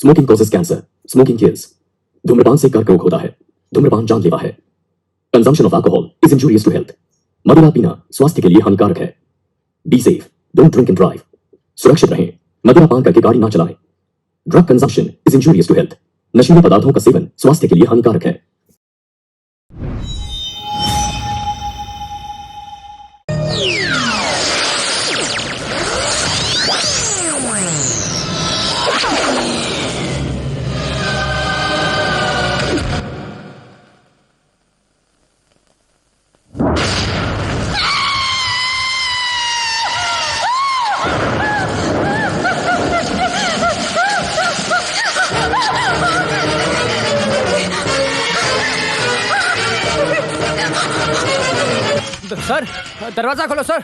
Smoking causes cancer, smoking kills. धूम्रपान से कर्क रोग होता है। धूम्रपान जानलेवा है। Consumption of alcohol is injurious to health. मदिरा पीना स्वास्थ्य के लिए हानिकारक है। Be safe, don't drink and drive. सुरक्षित रहें, मदिरा पान करके गाड़ी ना चलाएं। Drug consumption is injurious to health. नशीले पदार्थों का सेवन स्वास्थ्य के लिए हानिकारक है। सर, दरवाजा खोलो सर।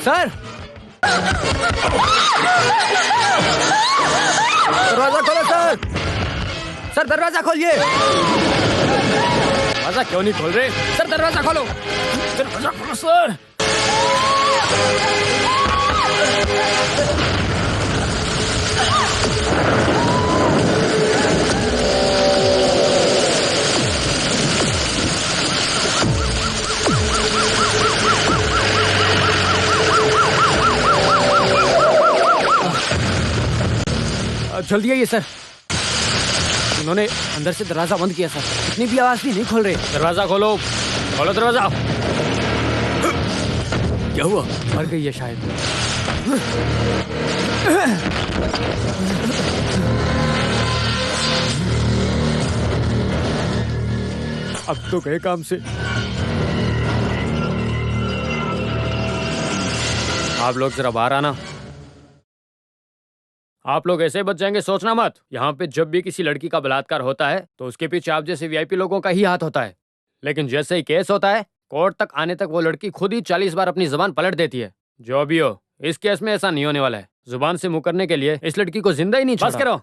सर, दरवाजा खोलो सर। सर दरवाजा खोलिए। दरवाजा क्यों नहीं खोल रहे? सर दरवाजा खोलो। दरवाजा खोलो सर। जल्दी आइए सर। उन्होंने अंदर से दरवाजा बंद किया सर। इतनी भी आवाज भी नहीं खोल रहे। दरवाजा खोलो, खोलो दरवाजा। क्या हुआ? मर गई है शायद। अब तो गए काम से। आप लोग जरा बाहर आना। आप लोग ऐसे बच जाएंगे सोचना मत। यहाँ पे जब भी किसी लड़की का बलात्कार होता है तो उसके पीछे आप जैसे वीआईपी लोगों का ही हाथ होता है। लेकिन जैसे ही केस होता है, कोर्ट तक आने तक वो लड़की खुद ही 40 बार अपनी जुबान पलट देती है। जो भी हो, इस केस में ऐसा नहीं होने वाला है। जुबान से मुकरने के लिए इस लड़की को जिंदा ही नहीं छोड़ा। बस करो,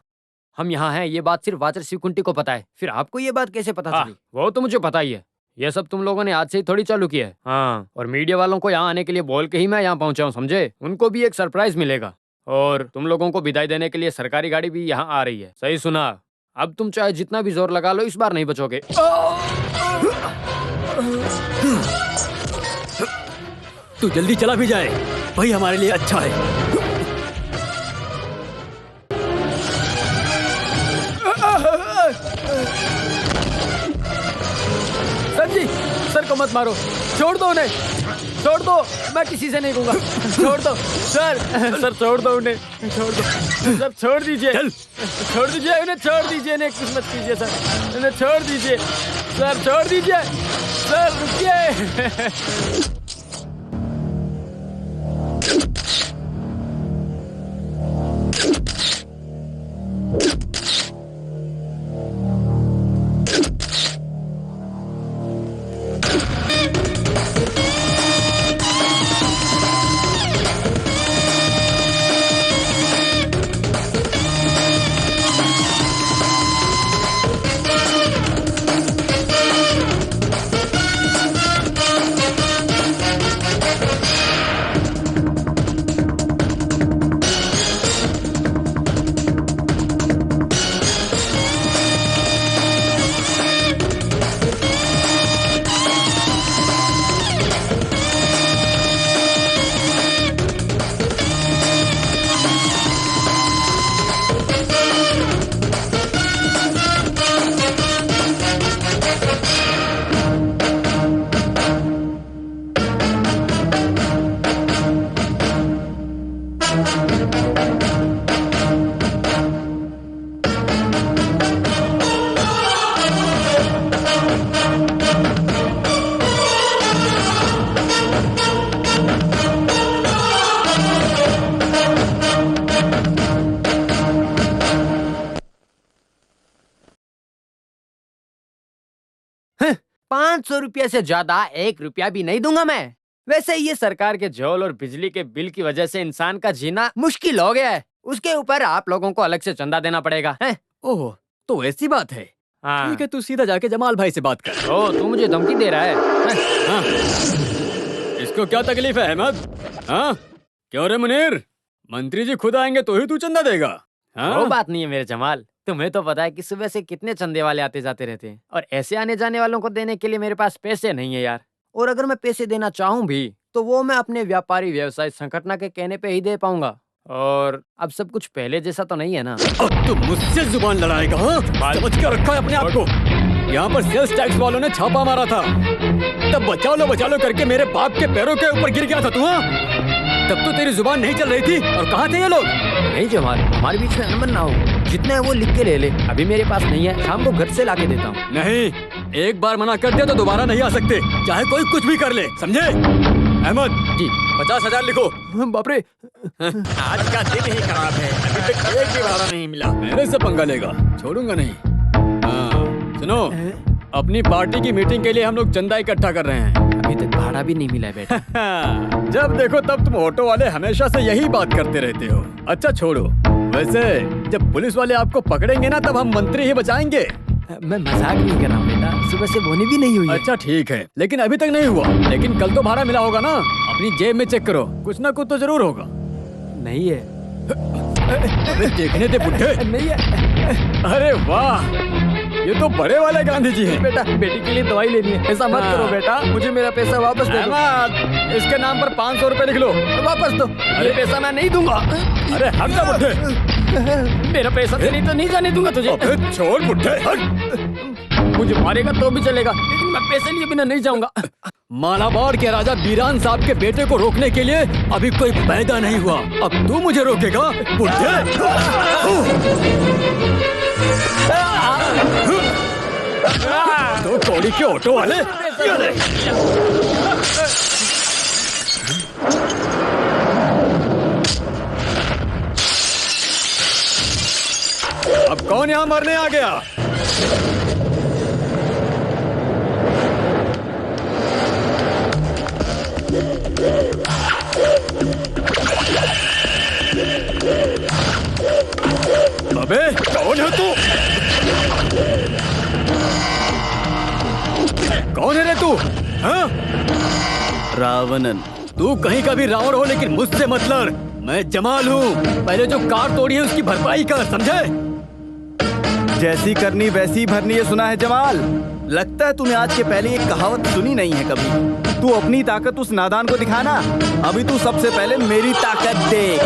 हम यहाँ हैं ये बात सिर्फ वाचर शिवकुंटी को पता है। फिर आपको ये बात कैसे पता चली? वो तो मुझे पता ही है। ये सब तुम लोगों ने आज से ही थोड़ी चालू किया है। हाँ, और मीडिया वालों को यहाँ आने के लिए बोल के ही मैं यहाँ पहुंचा हूँ, समझे? उनको भी एक सरप्राइज मिलेगा। और तुम लोगों को विदाई देने के लिए सरकारी गाड़ी भी यहाँ आ रही है। सही सुना। अब तुम चाहे जितना भी जोर लगा लो, इस बार नहीं बचोगे। तू जल्दी चला भी जाए, वही हमारे लिए अच्छा है। सर जी, सर को मत मारो, छोड़ दो उन्हें, छोड़ दो। मैं किसी से नहीं कहूँगा। छोड़ दो सर। सर छोड़ दो उन्हें, छोड़ दो सर। छोड़ दीजिए, छोड़ दीजिए उन्हें, छोड़ दीजिए इन्हें। कुछ मत कीजिए सर, इन्हें छोड़ दीजिए सर, छोड़ दीजिए सर, रुकिए। ₹500 से ज्यादा 1 रुपया भी नहीं दूंगा मैं। वैसे ये सरकार के जौल और बिजली के बिल की वजह से इंसान का जीना मुश्किल हो गया है। उसके ऊपर आप लोगों को अलग से चंदा देना पड़ेगा। हैं? ओह, तो ऐसी बात है। हाँ। ठीक है, तू सीधा जाके जमाल भाई से बात कर। ओ, तू मुझे धमकी दे रहा है? हाँ। इसको क्या तकलीफ है अहमद? हाँ, क्यों रे मुनीर? मंत्री जी खुद आएंगे तो ही तू चंदा देगा? वो बात नहीं है मेरे जमाल। तुम्हें तो पता है कि सुबह से कितने चंदे वाले आते जाते रहते हैं, और ऐसे आने जाने वालों को देने के लिए मेरे पास पैसे नहीं है यार। और अगर मैं पैसे देना चाहूँ भी तो वो मैं अपने व्यापारी व्यवसाय संगठन के कहने पे ही दे पाऊंगा। और अब सब कुछ पहले जैसा तो नहीं है ना। अब तू मुझसे जुबान लड़ाएगा? हाँ? समझ के रखा है अपने आप को। यहाँ पर सेल्स टैक्स वालों ने छापा मारा था, तब बचा लो करके मेरे बाप के पैरों के ऊपर गिर गया था तू। हाँ? तब तो तेरी जुबान नहीं चल रही थी। और कहाँ थे ये लोग? नहीं जमाल, हमारे बीच में अनबन ना हो। जितना है वो लिख के ले ले, अभी मेरे पास नहीं है, शाम को घर से लाके देता हूँ। नहीं, एक बार मना कर दिया तो दोबारा नहीं आ सकते, चाहे कोई कुछ भी कर ले, समझे? अहमद जी 50,000 लिखो। बाप रे, आज का दिन ही खराब है, अभी तक एक भी भाड़ा नहीं मिला। मेरे से पंगा लेगा, छोड़ूंगा नहीं। हाँ, सुनो, अपनी पार्टी की मीटिंग के लिए हम लोग चंदा इकट्ठा कर रहे हैं। अभी तक भाड़ा भी नहीं मिला है बेटा। जब देखो तब तुम ऑटो वाले हमेशा से यही बात करते रहते हो। अच्छा छोड़ो, वैसे जब पुलिस वाले आपको पकड़ेंगे ना तब हम मंत्री ही बचाएंगे। मैं मजाक नहीं कर रहा हूँ बेटा, सुबह से बोनी भी नहीं हुई है। अच्छा ठीक है, लेकिन अभी तक नहीं हुआ। लेकिन कल तो भाड़ा मिला होगा ना? अपनी जेब में चेक करो, कुछ ना कुछ तो जरूर होगा। नहीं है। अरे देखने दे बुड्ढे। नहीं है। अरे वाह, ये तो बड़े वाले गांधी जी हैं। बेटा, बेटी के लिए दवाई लेनी है, ऐसा मत करो बेटा, मुझे मेरा पैसा वापस दे दो। इसके नाम पर 500 रुपए लिख लो। वापस दो। अरे पैसा मैं नहीं दूंगा। अरे हट जा बुड्ढे। मेरा पैसा नहीं तो नहीं जाने दूंगा तुझे। छोड़ बुड्ढे, हट। मुझे मारेगा तो भी चलेगा, लेकिन मैं पैसे लिए बिना नहीं जाऊंगा। मालाबार के राजा बीरान साहब के बेटे को रोकने के लिए अभी कोई पैदा नहीं हुआ, अब तू मुझे रोकेगा बुड्ढे? तो कौड़ी के ऑटो वाले। अब कौन यहाँ मरने आ गया? अबे कौन है तू? कौन है रे तू? हाँ? रावणन। तू कहीं का भी रावण हो, लेकिन मुझसे मत लड़। मैं जमाल हूँ, पहले जो कार तोड़ी है उसकी भरपाई कर, समझे? जैसी करनी वैसी भरनी, ये सुना है जमाल? लगता है तूने आज के पहले ये कहावत सुनी नहीं है कभी। तू अपनी ताकत उस नादान को दिखाना, अभी तू सबसे पहले मेरी ताकत देख।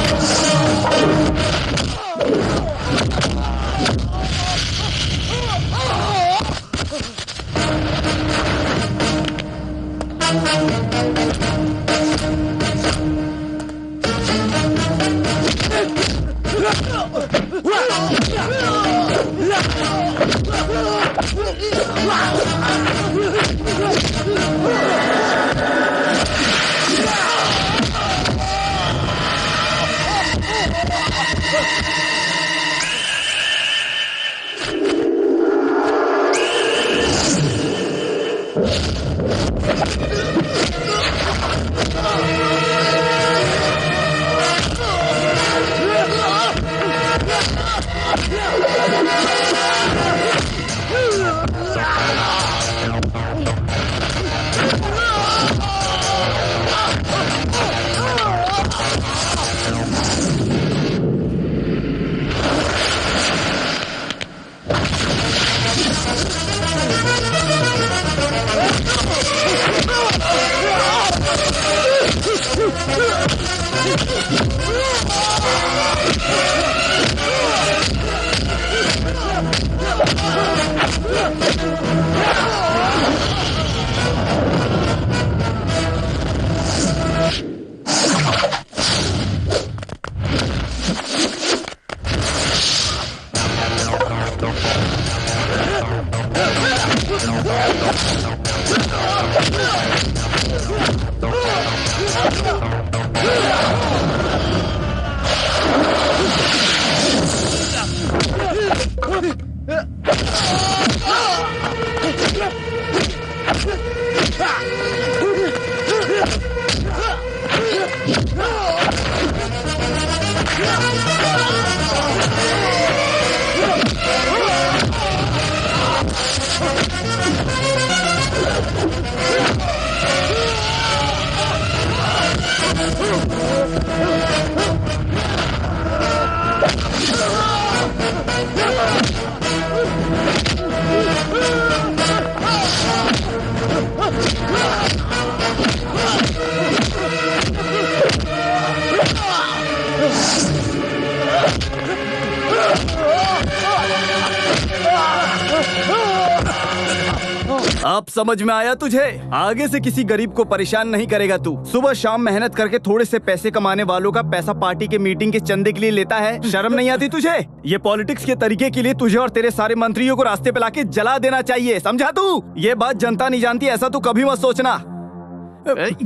अब समझ में आया तुझे? आगे से किसी गरीब को परेशान नहीं करेगा तू। सुबह शाम मेहनत करके थोड़े से पैसे कमाने वालों का पैसा पार्टी के मीटिंग के चंदे के लिए लेता है। शर्म नहीं आती तुझे? ये पॉलिटिक्स के तरीके के लिए तुझे और तेरे सारे मंत्रियों को रास्ते पे लाके जला देना चाहिए, समझा तू? ये बात जनता नहीं जानती, ऐसा तू कभी मत सोचना।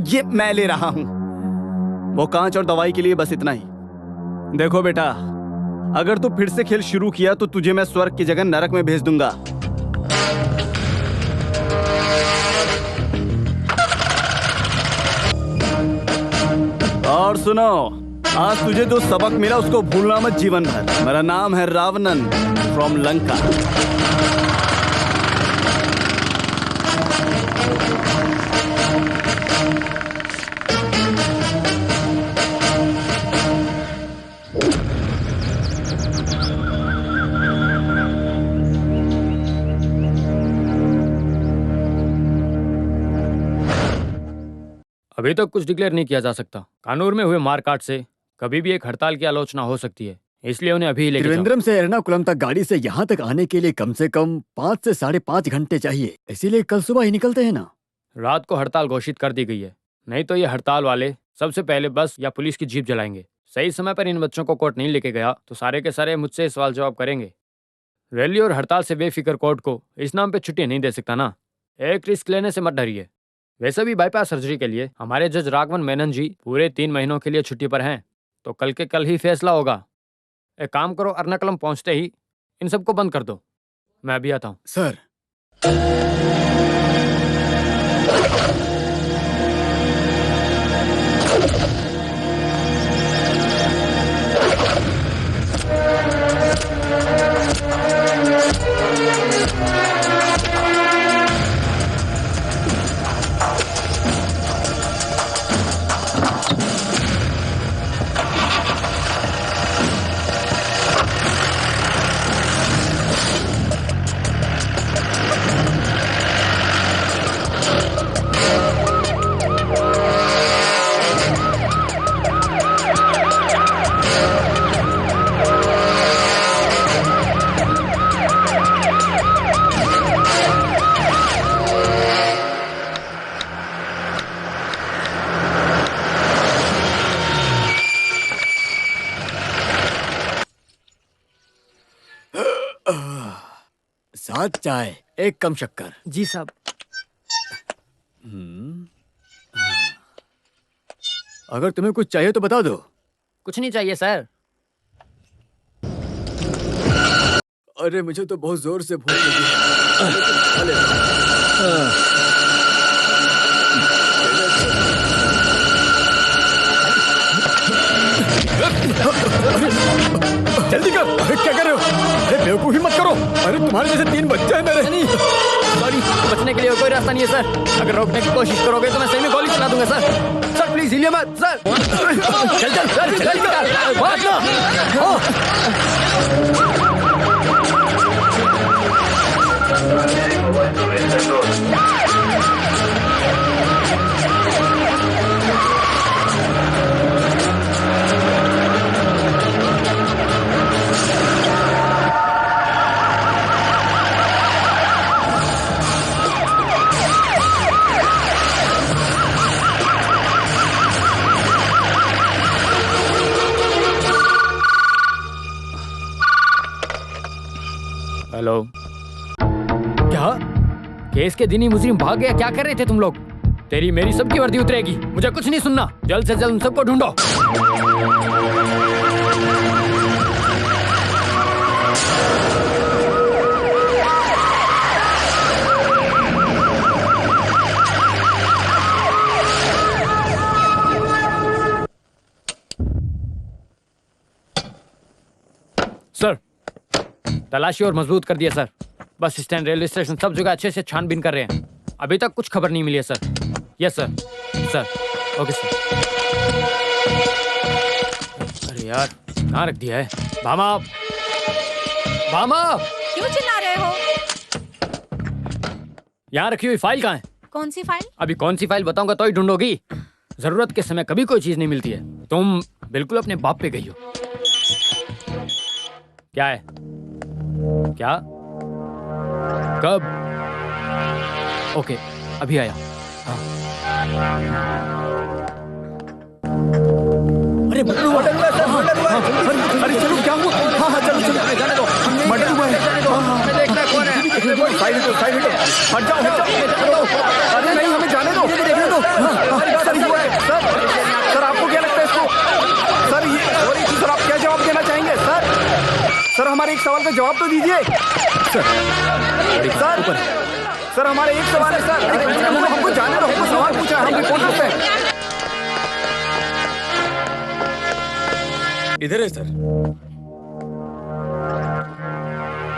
ये मैं ले रहा हूँ, वो कांच और दवाई के लिए बस इतना ही। देखो बेटा, अगर तू फिर से खेल शुरू किया तो तुझे मैं स्वर्ग की जगह नरक में भेज दूंगा। और सुनो, आज तुझे जो सबक मिला उसको भूलना मत जीवन भर। मेरा नाम है रावणन फ्रॉम लंका। अभी तक कुछ डिक्लेयर नहीं किया जा सकता। कानूर में हुए मारकाट से कभी भी एक हड़ताल की आलोचना हो सकती है, इसलिए उन्हें अभी ही लेके जाओ। त्रिवेंद्रम से एर्नाकुलम तक गाड़ी से यहाँ तक आने के लिए कम से कम 5 से 5.5 घंटे चाहिए, इसीलिए कल सुबह ही निकलते हैं ना। रात को हड़ताल घोषित कर दी गई है, नहीं तो ये हड़ताल वाले सबसे पहले बस या पुलिस की जीप जलाएंगे। सही समय पर इन बच्चों को कोर्ट नहीं लेके गया तो सारे के सारे मुझसे सवाल जवाब करेंगे। रैली और हड़ताल से बेफिक्र कोर्ट को इस नाम पे छुट्टी नहीं दे सकता ना। एक रिस्क लेने से मत डरिए। वैसे भी बाईपास सर्जरी के लिए हमारे जज राघवन मेनन जी पूरे 3 महीनों के लिए छुट्टी पर हैं, तो कल के कल ही फैसला होगा। एक काम करो, एर्नाकुलम पहुंचते ही इन सबको बंद कर दो। मैं अभी आता हूँ। सर, साथ चाय, एक कम शक्कर। जी साहब। अगर तुम्हें कुछ चाहिए तो बता दो। कुछ नहीं चाहिए सर। अरे मुझे तो बहुत जोर से भूख लगी है। जल्दी कर। अरे क्या कर रहे हो? अरे बेवकूफी मत करो। अरे तुम्हारे जैसे 3 बच्चे हैं मेरे। सॉरी, बचने के लिए कोई रास्ता नहीं है सर। अगर रोकने की कोशिश करोगे तो मैं सही में गोली चला दूंगा सर। सर प्लीज हिलिए मत सर। चल चल चल जल्दी कर, भाग ना। हेलो। क्या केस के दिन ही मुजरिम भाग गया? क्या कर रहे थे तुम लोग? तेरी मेरी सबकी वर्दी उतरेगी। मुझे कुछ नहीं सुनना। जल्द से जल्द उन सबको ढूंढो। सर, तलाशी और मजबूत कर दिया sir. Bus stand, railway station, सब जगह अच्छे से छानबीन कर रहे हैं। अभी तक कुछ खबर नहीं मिली है sir. Yes sir. Sir okay sir. अरे यार, कहाँ रख दिया है? भामा, भामा, क्यों चिल्ला रहे हो? यहाँ रखी हुई फाइल कहाँ है? कौन सी फाइल? अभी कौन सी फाइल बताऊंगा तो ही ढूंढोगी। जरूरत के समय कभी कोई चीज नहीं मिलती है। तुम बिल्कुल अपने बाप पे गई हो। क्या है? क्या? कब? ओके, अभी आया। अरे मर्डर हुआ मर्डर हुआ है, सर, मर्डर हुआ है। अरे चलो, क्या हुआ? हाँ हाँ, चलो चलो, जाने दो, मर्डर हुआ है। हमें देखना कौन है। साइड हटो, साइड हटो, हट जाओ, हट जाओ। अरे नहीं, हमें जाने दो, देखने दो। सर हुआ है, सर आपको क्या लगता है इसको? सर ये सॉरी सर, आप क्या जवाब देना चाहेंगे? सर हमारे एक सवाल का जवाब तो दीजिए। सर हमारे एक सवाल है सर, हमको जाने दो, हमको सवाल पूछा है, हम रिपोर्टर हैं। इधर है सर।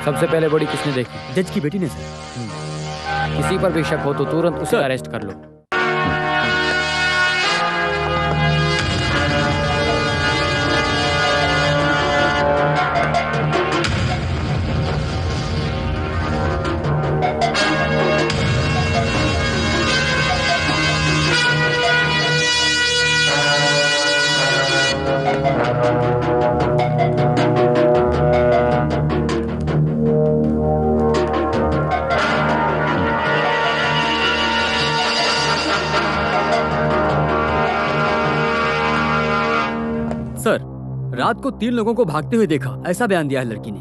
सबसे पहले बॉडी किसने देखी? जज की बेटी ने सर। किसी पर भी शक हो तो तुरंत उसे सर। अरेस्ट कर लो। सर, रात को 3 लोगों को भागते हुए देखा, ऐसा बयान दिया है लड़की ने।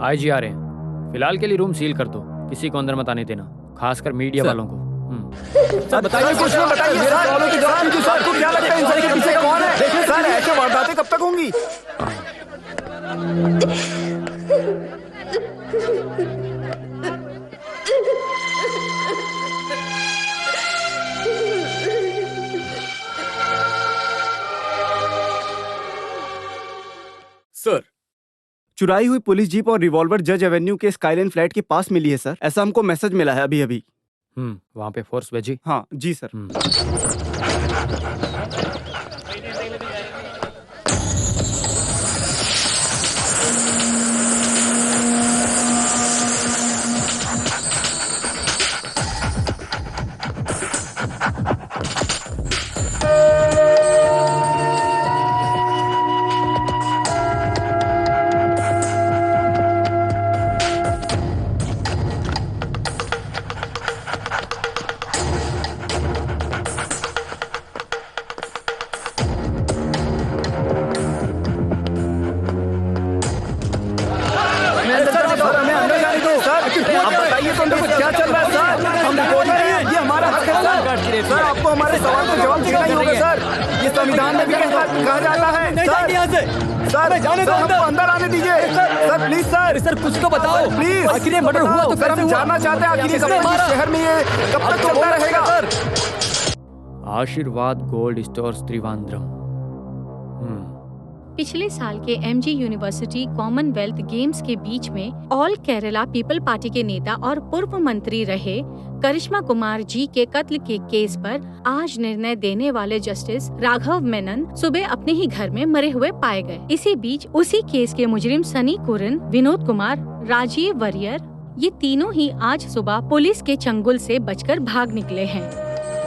आईजी आ रहे हैं। फिलहाल के लिए रूम सील कर दो, किसी को अंदर मत आने देना, खासकर मीडिया सर। वालों को। सर बताइए, कुछ ना बताइए, मेरे सवालों के जवाब दीजिए। सर आपको क्या लगता है इन सबके पीछे कौन है? देखिए सर, ऐसे वारदातें कब तक होंगी? सर, चुराई हुई पुलिस जीप और रिवॉल्वर जज एवेन्यू के स्काईलाइन फ्लैट के पास मिली है सर, ऐसा हमको मैसेज मिला है अभी अभी। वहाँ पे फोर्स भेजी? हाँ जी सर। क्या चल रहा है सर? हम रिपोर्टर हैं, ये हमारा हक है सर। सर आपको हमारे सवाल का जवाब देना ही होगा सर। ये संविधान में भी कहा जाता है सर। सर जाने दो, हमको अंदर आने दीजिए सर, प्लीज सर। सर कुछ तो बताओ प्लीज, आखिर ये मर्डर हुआ तो सर हम जानना चाहते हैं आखिर कब तक इस शहर में ये कब तक चलता रहेगा सर? आशीर्वाद गोल्ड स्टोर्स त्रिवांद्रम। पिछले साल के एमजी यूनिवर्सिटी कॉमनवेल्थ गेम्स के बीच में ऑल केरला पीपल पार्टी के नेता और पूर्व मंत्री रहे करिश्मा कुमार जी के कत्ल के केस पर आज निर्णय देने वाले जस्टिस राघव मेनन सुबह अपने ही घर में मरे हुए पाए गए। इसी बीच उसी केस के मुजरिम सनी कुरन, विनोद कुमार, राजीव वरियर, ये तीनों ही आज सुबह पुलिस के चंगुल से बचकर भाग निकले हैं।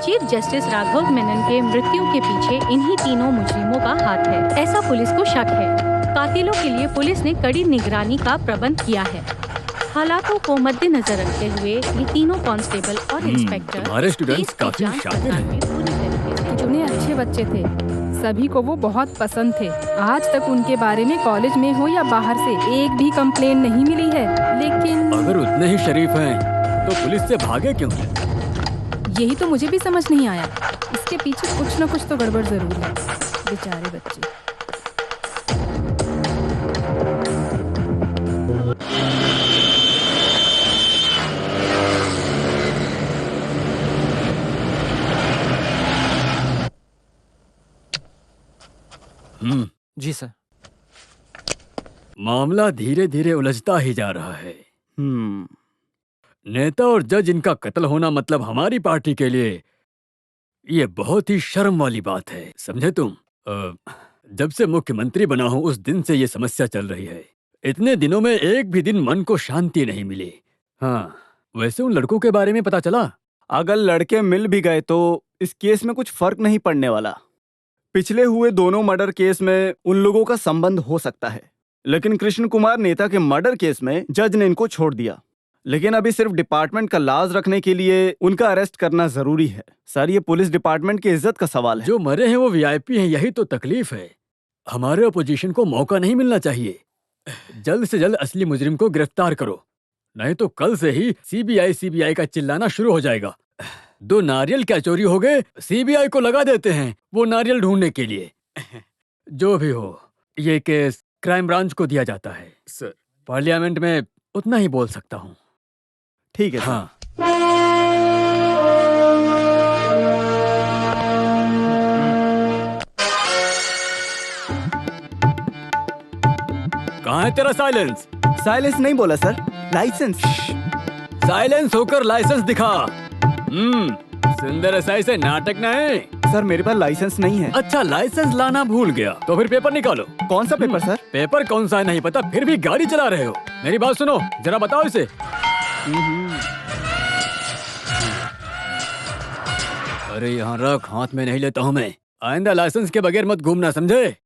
चीफ जस्टिस राघव मेनन के मृत्यु के पीछे इन्हीं तीनों मुजरिमों का हाथ है, ऐसा पुलिस को शक है। कातिलों के लिए पुलिस ने कड़ी निगरानी का प्रबंध किया है। हालातों को मद्देनजर रखते हुए ये तीनों कांस्टेबल और इंस्पेक्टर हमारे स्टूडेंट्स केस की काफी जांच शातिर पड़ताल हैं। में पूरी तरीके से चुने अच्छे बच्चे थे, सभी को वो बहुत पसंद थे। आज तक उनके बारे में कॉलेज में हो या बाहर से एक भी कंप्लेन नहीं मिली है। लेकिन अगर उतने ही शरीफ हैं तो पुलिस से भागे क्यों? यही तो मुझे भी समझ नहीं आया। इसके पीछे कुछ न कुछ तो गड़बड़ जरूर है। बेचारे बच्चे। जी सर। मामला धीरे धीरे उलझता ही जा रहा है। नेता और जज इनका कत्ल होना मतलब हमारी पार्टी के लिए ये बहुत ही शर्म वाली बात है, समझे तुम? जब से मुख्यमंत्री बना हूं उस दिन से ये समस्या चल रही है। इतने दिनों में एक भी दिन मन को शांति नहीं मिली। हाँ, वैसे उन लड़कों के बारे में पता चला? अगर लड़के मिल भी गए तो इस केस में कुछ फर्क नहीं पड़ने वाला। पिछले हुए दोनों मर्डर केस में उन लोगों का संबंध हो सकता है, लेकिन कृष्ण कुमार नेता के मर्डर केस में जज ने इनको छोड़ दिया। लेकिन अभी सिर्फ डिपार्टमेंट का लाज रखने के लिए उनका अरेस्ट करना जरूरी है। सर, ये पुलिस डिपार्टमेंट की इज्जत का सवाल है। जो मरे हैं वो वीआईपी हैं, यही तो तकलीफ है। हमारे अपोजिशन को मौका नहीं मिलना चाहिए। जल्द से जल्द असली मुजरिम को गिरफ्तार करो, नहीं तो कल से ही सीबीआई का चिल्लाना शुरू हो जाएगा। 2 नारियल क्या चोरी हो गए, सीबीआई को लगा देते हैं वो नारियल ढूंढने के लिए। जो भी हो, ये केस क्राइम ब्रांच को दिया जाता है। सर, पार्लियामेंट में उतना ही बोल सकता हूँ। ठीक है सर। हाँ, कहाँ है तेरा साइलेंस? साइलेंस नहीं बोला सर, लाइसेंस। साइलेंस होकर लाइसेंस दिखा। सुंदर एसआई से नाटक नहीं। सर, मेरे पास लाइसेंस नहीं है। अच्छा, लाइसेंस लाना भूल गया तो फिर पेपर निकालो। कौन सा पेपर सर? पेपर कौन सा है नहीं पता, फिर भी गाड़ी चला रहे हो। मेरी बात सुनो, जरा बताओ इसे। अरे यहाँ रख, हाथ में नहीं लेता हूँ मैं। आइंदा लाइसेंस के बगैर मत घूमना, समझे?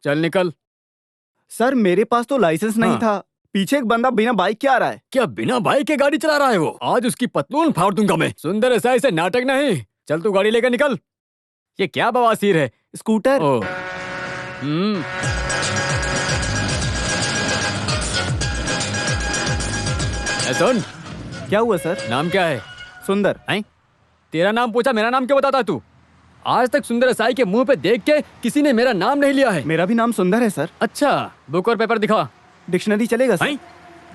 चल निकल। सर, मेरे पास तो लाइसेंस नहीं हाँ। था। पीछे एक बंदा बिना बाइक के आ रहा है। क्या बिना बाइक के गाड़ी चला रहा है वो? आज उसकी पतलून फाड़ दूंगा मैं। सुंदर एसआई से नाटक नहीं। चल तू गाड़ी लेकर निकल। ये क्या बवासीर है? स्कूटर। ओ, सुन, क्या हुआ सर? नाम क्या है? सुंदर। हैं? तेरा नाम पूछा, मेरा नाम क्यों बताता तू? आज तक सुंदर एसआई के मुंह पे देख के किसी ने मेरा नाम नहीं लिया है। मेरा भी नाम सुंदर है सर। अच्छा, बुक और पेपर दिखा। डिक्शनरी चलेगा सर? हैं?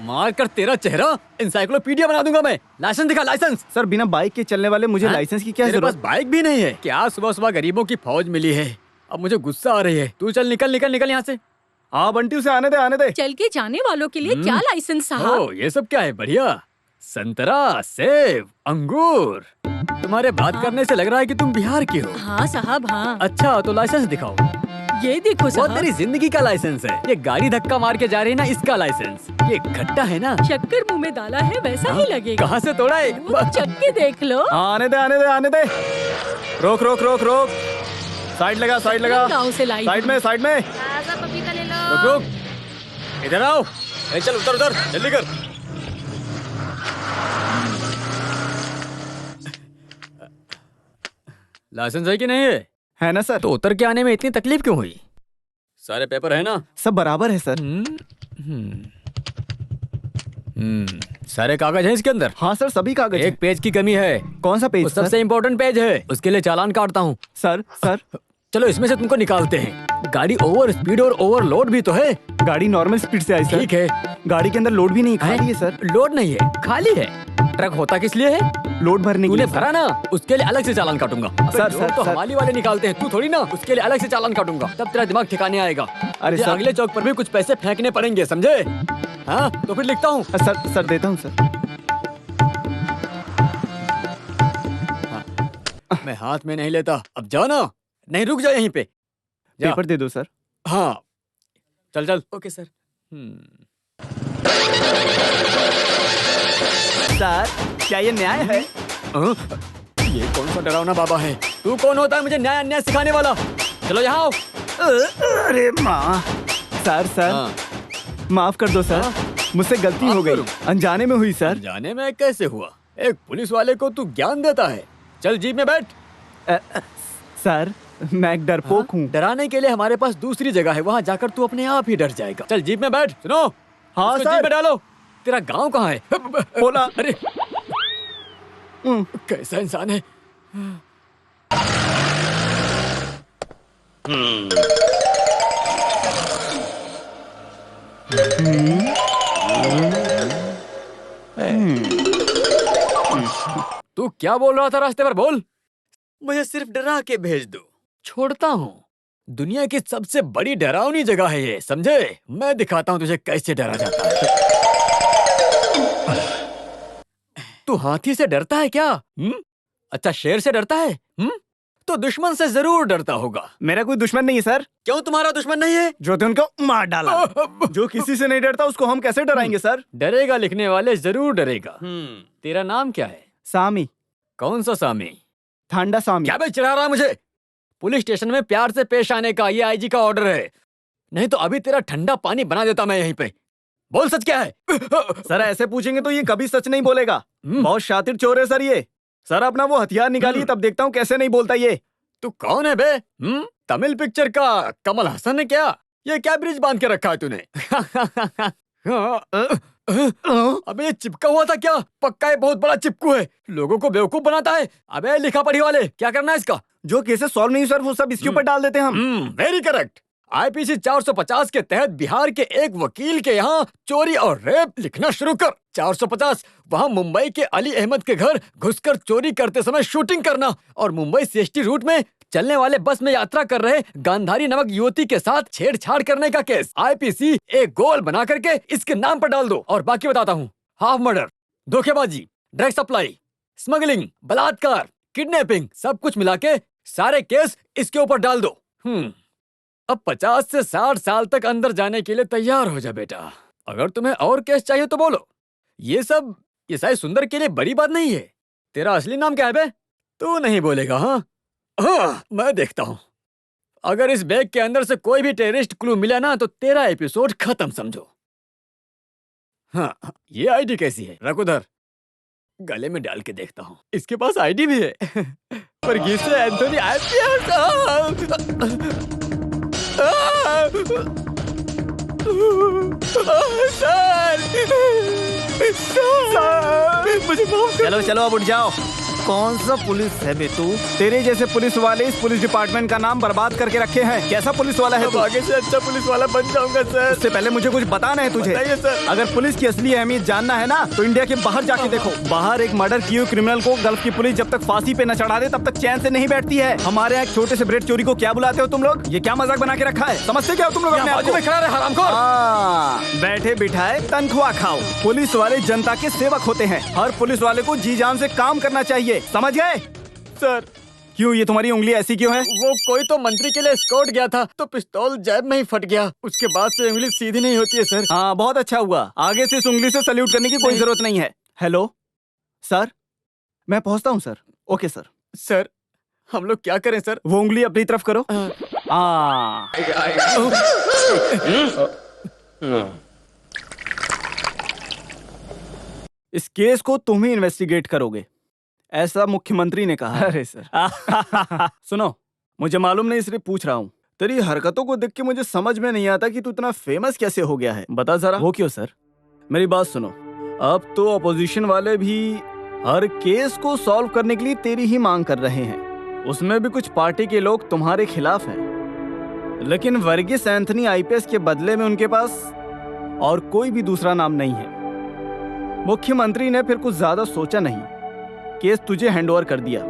मार कर तेरा चेहरा इंसाइक्लोपीडिया बना दूंगा मैं। लाइसेंस दिखा, लाइसेंस। सर, बिना बाइक के चलने वाले मुझे हाँ? लाइसेंस की क्या तेरे पास जरूरत? बाइक भी नहीं है क्या? सुबह सुबह गरीबों की फौज मिली है, अब मुझे गुस्सा आ रही है। तू चल, निकल निकल निकल यहाँ से। हाँ बंटी, उसे आने दे, आने दे। चल के जाने वालों के लिए क्या लाइसेंस साहब? ओ, ये सब क्या है? बढ़िया। संतरा, सेब, अंगूर। तुम्हारे बात करने से लग रहा है कि तुम बिहार की हो। हाँ साहब, हाँ। अच्छा, तो लाइसेंस दिखाओ। ये देखो वो साहब, तेरी जिंदगी का लाइसेंस है। ये गाड़ी धक्का मार के जा रही है ना, इसका लाइसेंस। ये खट्टा है ना? शक्कर मुंह में डाला है वैसा ही लगेगा। कहाँ से तोड़ा है? वो चख के देख लो। हाँ, आने दे, आने दे, आने दे। रोक रोक रोक रोक। साइड लगा, साइड लगा। गाँव से लाई साइड में, साइड में। रुक रुक, इधर आओ। ए, चल उतर उतर, जल्दी कर। लाइसेंस है कि नहीं है? है ना सर? तो उतर के आने में इतनी तकलीफ क्यों हुई? सारे पेपर है ना? सब बराबर है सर। सारे कागज हैं इसके अंदर? हाँ सर, सभी कागज एक हैं। पेज की कमी है। कौन सा पेज वो सर? सबसे इम्पोर्टेंट पेज है, उसके लिए चालान काटता हूँ। सर सर, चलो इसमें से तुमको निकालते हैं। गाड़ी ओवर स्पीड और ओवरलोड भी तो है। गाड़ी नॉर्मल स्पीड से आई सर। ठीक है। गाड़ी के अंदर लोड भी नहीं, खाली है सर। लोड नहीं है, खाली है। ट्रक होता किस लिए है? लोड भरने के तूने लिए भरा ना, उसके लिए अलग से चालान काटूंगा। सर, लोड सर, तो सर। हवाली वाले निकालते हैं, तू थोड़ी ना। उसके लिए अलग से चालान काटूंगा, तब तेरा दिमाग ठिकाने आएगा। अरे मुझे सर। अगले चौक पर भी कुछ पैसे फेंकने पड़ेंगे, समझे? हाँ, तो फिर लिखता हूँ। सर सर, देता हूँ सर। मैं हाथ में नहीं लेता, अब जाओ ना। नहीं, रुक जाओ यहीं पे। जा। पेपर दे दो सर। हाँ, चल चल। Okay sir. सर, क्या ये न्याय है? हाँ? ये कौन सा डरावना बाबा है? तू कौन होता है मुझे न्याय अन्याय सिखाने वाला? चलो यहाँ आओ। अरे माँ। सर सर, हाँ। माफ कर दो सर। मुझसे गलती माफ हो गई, करूं? अनजाने में हुई सर। जाने में कैसे हुआ? एक पुलिस वाले को तू ज्ञान देता है। चल जीप में बैठ। सर, मैं एक डरपोक हूँ। डराने के लिए हमारे पास दूसरी जगह है, वहाँ जाकर तू अपने आप ही डर जाएगा। चल जीप में बैठ। सुनो, हाँ इसको सर। जीप में डालो। तेरा गांव कहाँ है? बोला। अरे कैसा इंसान है? तू क्या बोल रहा था रास्ते पर? बोल। मुझे सिर्फ डरा के भेज दो, छोड़ता हूँ। दुनिया की सबसे बड़ी डरावनी जगह है ये, समझे? मैं दिखाता हूँ तुझे कैसे डरा जाता है। तू हाथी से डरता है क्या? अच्छा, शेर से डरता है? तो दुश्मन से जरूर डरता होगा। मेरा कोई दुश्मन नहीं है सर। क्यों तुम्हारा दुश्मन नहीं है? जो थे उनको मार डाला। जो किसी से नहीं डरता उसको हम कैसे डराएंगे सर? डरेगा लिखने वाले जरूर डरेगा। तेरा नाम क्या है? सामी। कौन सा सामी? थांडा सामी। क्या बे चिढ़ा रहा है मुझे? पुलिस स्टेशन में प्यार से पेश आने का ये आईजी का ऑर्डर है, नहीं तो अभी तेरा ठंडा पानी बना देता मैं यहीं पे। बोल सच क्या है? सर ऐसे पूछेंगे तो ये कभी सच नहीं बोलेगा। बहुत शातिर चोर है सर ये। सर अपना वो हथियार निकालिए तब देखता हूँ कैसे नहीं बोलता ये। तू कौन है बे? तमिल पिक्चर का कमल हसन है क्या? ये क्या ब्रिज बांध के रखा है तूने? अबे ये चिपका हुआ था क्या? पक्का ये बहुत बड़ा चिपकू है, लोगों को बेवकूफ बनाता है। अबे लिखा पढ़ी वाले, क्या करना है इसका? जो केसेस सॉल्व नहीं सर वो सब इसके ऊपर डाल देते हैं हम। Very correct. आईपीसी 450 के तहत बिहार के एक वकील के यहाँ चोरी और रेप लिखना शुरू कर। 450 वहाँ मुंबई के अली अहमद के घर घुसकर चोरी करते समय शूटिंग करना और मुंबई सीएसटी रूट में चलने वाले बस में यात्रा कर रहे गांधारी नामक युवती के साथ छेड़छाड़ करने का केस। आईपीसी एक गोल बना करके इसके नाम पर डाल दो। और बाकी बताता हूँ, हाफ मर्डर, धोखेबाजी, ड्रग सप्लाई, स्मगलिंग, बलात्कार, किडनैपिंग, सब कुछ मिला के सारे केस इसके ऊपर डाल दो। अब 50 से 60 साल तक अंदर जाने के लिए तैयार हो जा बेटा। अगर तुम्हें और केस चाहिए तो बोलो। ये साई सुंदर के लिए बड़ी बात नहीं है। तेरा असली नाम क्या है बे? तू नहीं बोलेगा? हाँ, मैं देखता हूँ। अगर इस बैग के अंदर से कोई भी टेररिस्ट क्लू मिला ना तो तेरा एपिसोड खत्म समझो। हाँ, ये आईडी कैसी है? रख उधर, गले में डाल के देखता हूँ। इसके पास आईडी भी है। वर्गीस एंथोनी मुझे चलो चलो अब उठ जाओ। कौन सा पुलिस है बे तू? तेरे जैसे पुलिस वाले इस पुलिस डिपार्टमेंट का नाम बर्बाद करके रखे हैं। कैसा पुलिस वाला है तू? आगे से अच्छा पुलिस वाला बन जाऊंगा सर। उससे पहले मुझे कुछ बताना है तुझे। सर। अगर पुलिस की असली अहमियत जानना है ना तो इंडिया के बाहर जाके देखो। बाहर एक मर्डर किए हुए क्रिमिनल को गल्फ की पुलिस जब तक फांसी पे न चढ़ा दे तब तक चैन से नहीं बैठती है। हमारे यहाँ एक छोटे से ब्रेड चोरी को क्या बुलाते हो तुम लोग? ये क्या मजाक बना के रखा है? समझते क्या हो तुम लोग अपने आप को? बैठे बिठाए तनख्वाह खाओ। पुलिस वाले जनता के सेवक होते हैं। हर पुलिस वाले को जी जान से काम करना चाहिए, समझ गए? सर। क्यों ये तुम्हारी उंगली ऐसी क्यों है? वो कोई तो मंत्री के लिए स्कॉट गया था तो पिस्तौल जेब में ही फट गया। उसके बाद से उंगली सीधी नहीं होती है सर। हाँ बहुत अच्छा हुआ। आगे से इस उंगली से सल्यूट करने की कोई जरूरत नहीं है। हेलो सर, मैं पहुंचता हूँ सर। Okay sir. सर हम लोग क्या करें सर? वो उंगली अपनी तरफ करो। इस केस को तुम ही इन्वेस्टिगेट करोगे, ऐसा मुख्यमंत्री ने कहा। अरे सर सुनो, मुझे मालूम नहीं इसलिए पूछ रहा हूँ। तेरी हरकतों को देख के मुझे समझ में नहीं आता कि तू इतना फेमस कैसे हो गया है। बता जरा। वो क्यों सर? मेरी बात सुनो, अब तो अपोजिशन वाले भी हर केस को सॉल्व करने के लिए तेरी ही मांग कर रहे हैं। उसमें भी कुछ पार्टी के लोग तुम्हारे खिलाफ हैं। लेकिन वर्गीस एंथनी आईपीएस के बदले में उनके पास और कोई भी दूसरा नाम नहीं है। मुख्यमंत्री ने फिर कुछ ज्यादा सोचा नहीं, केस तुझे हैंडओवर कर दिया।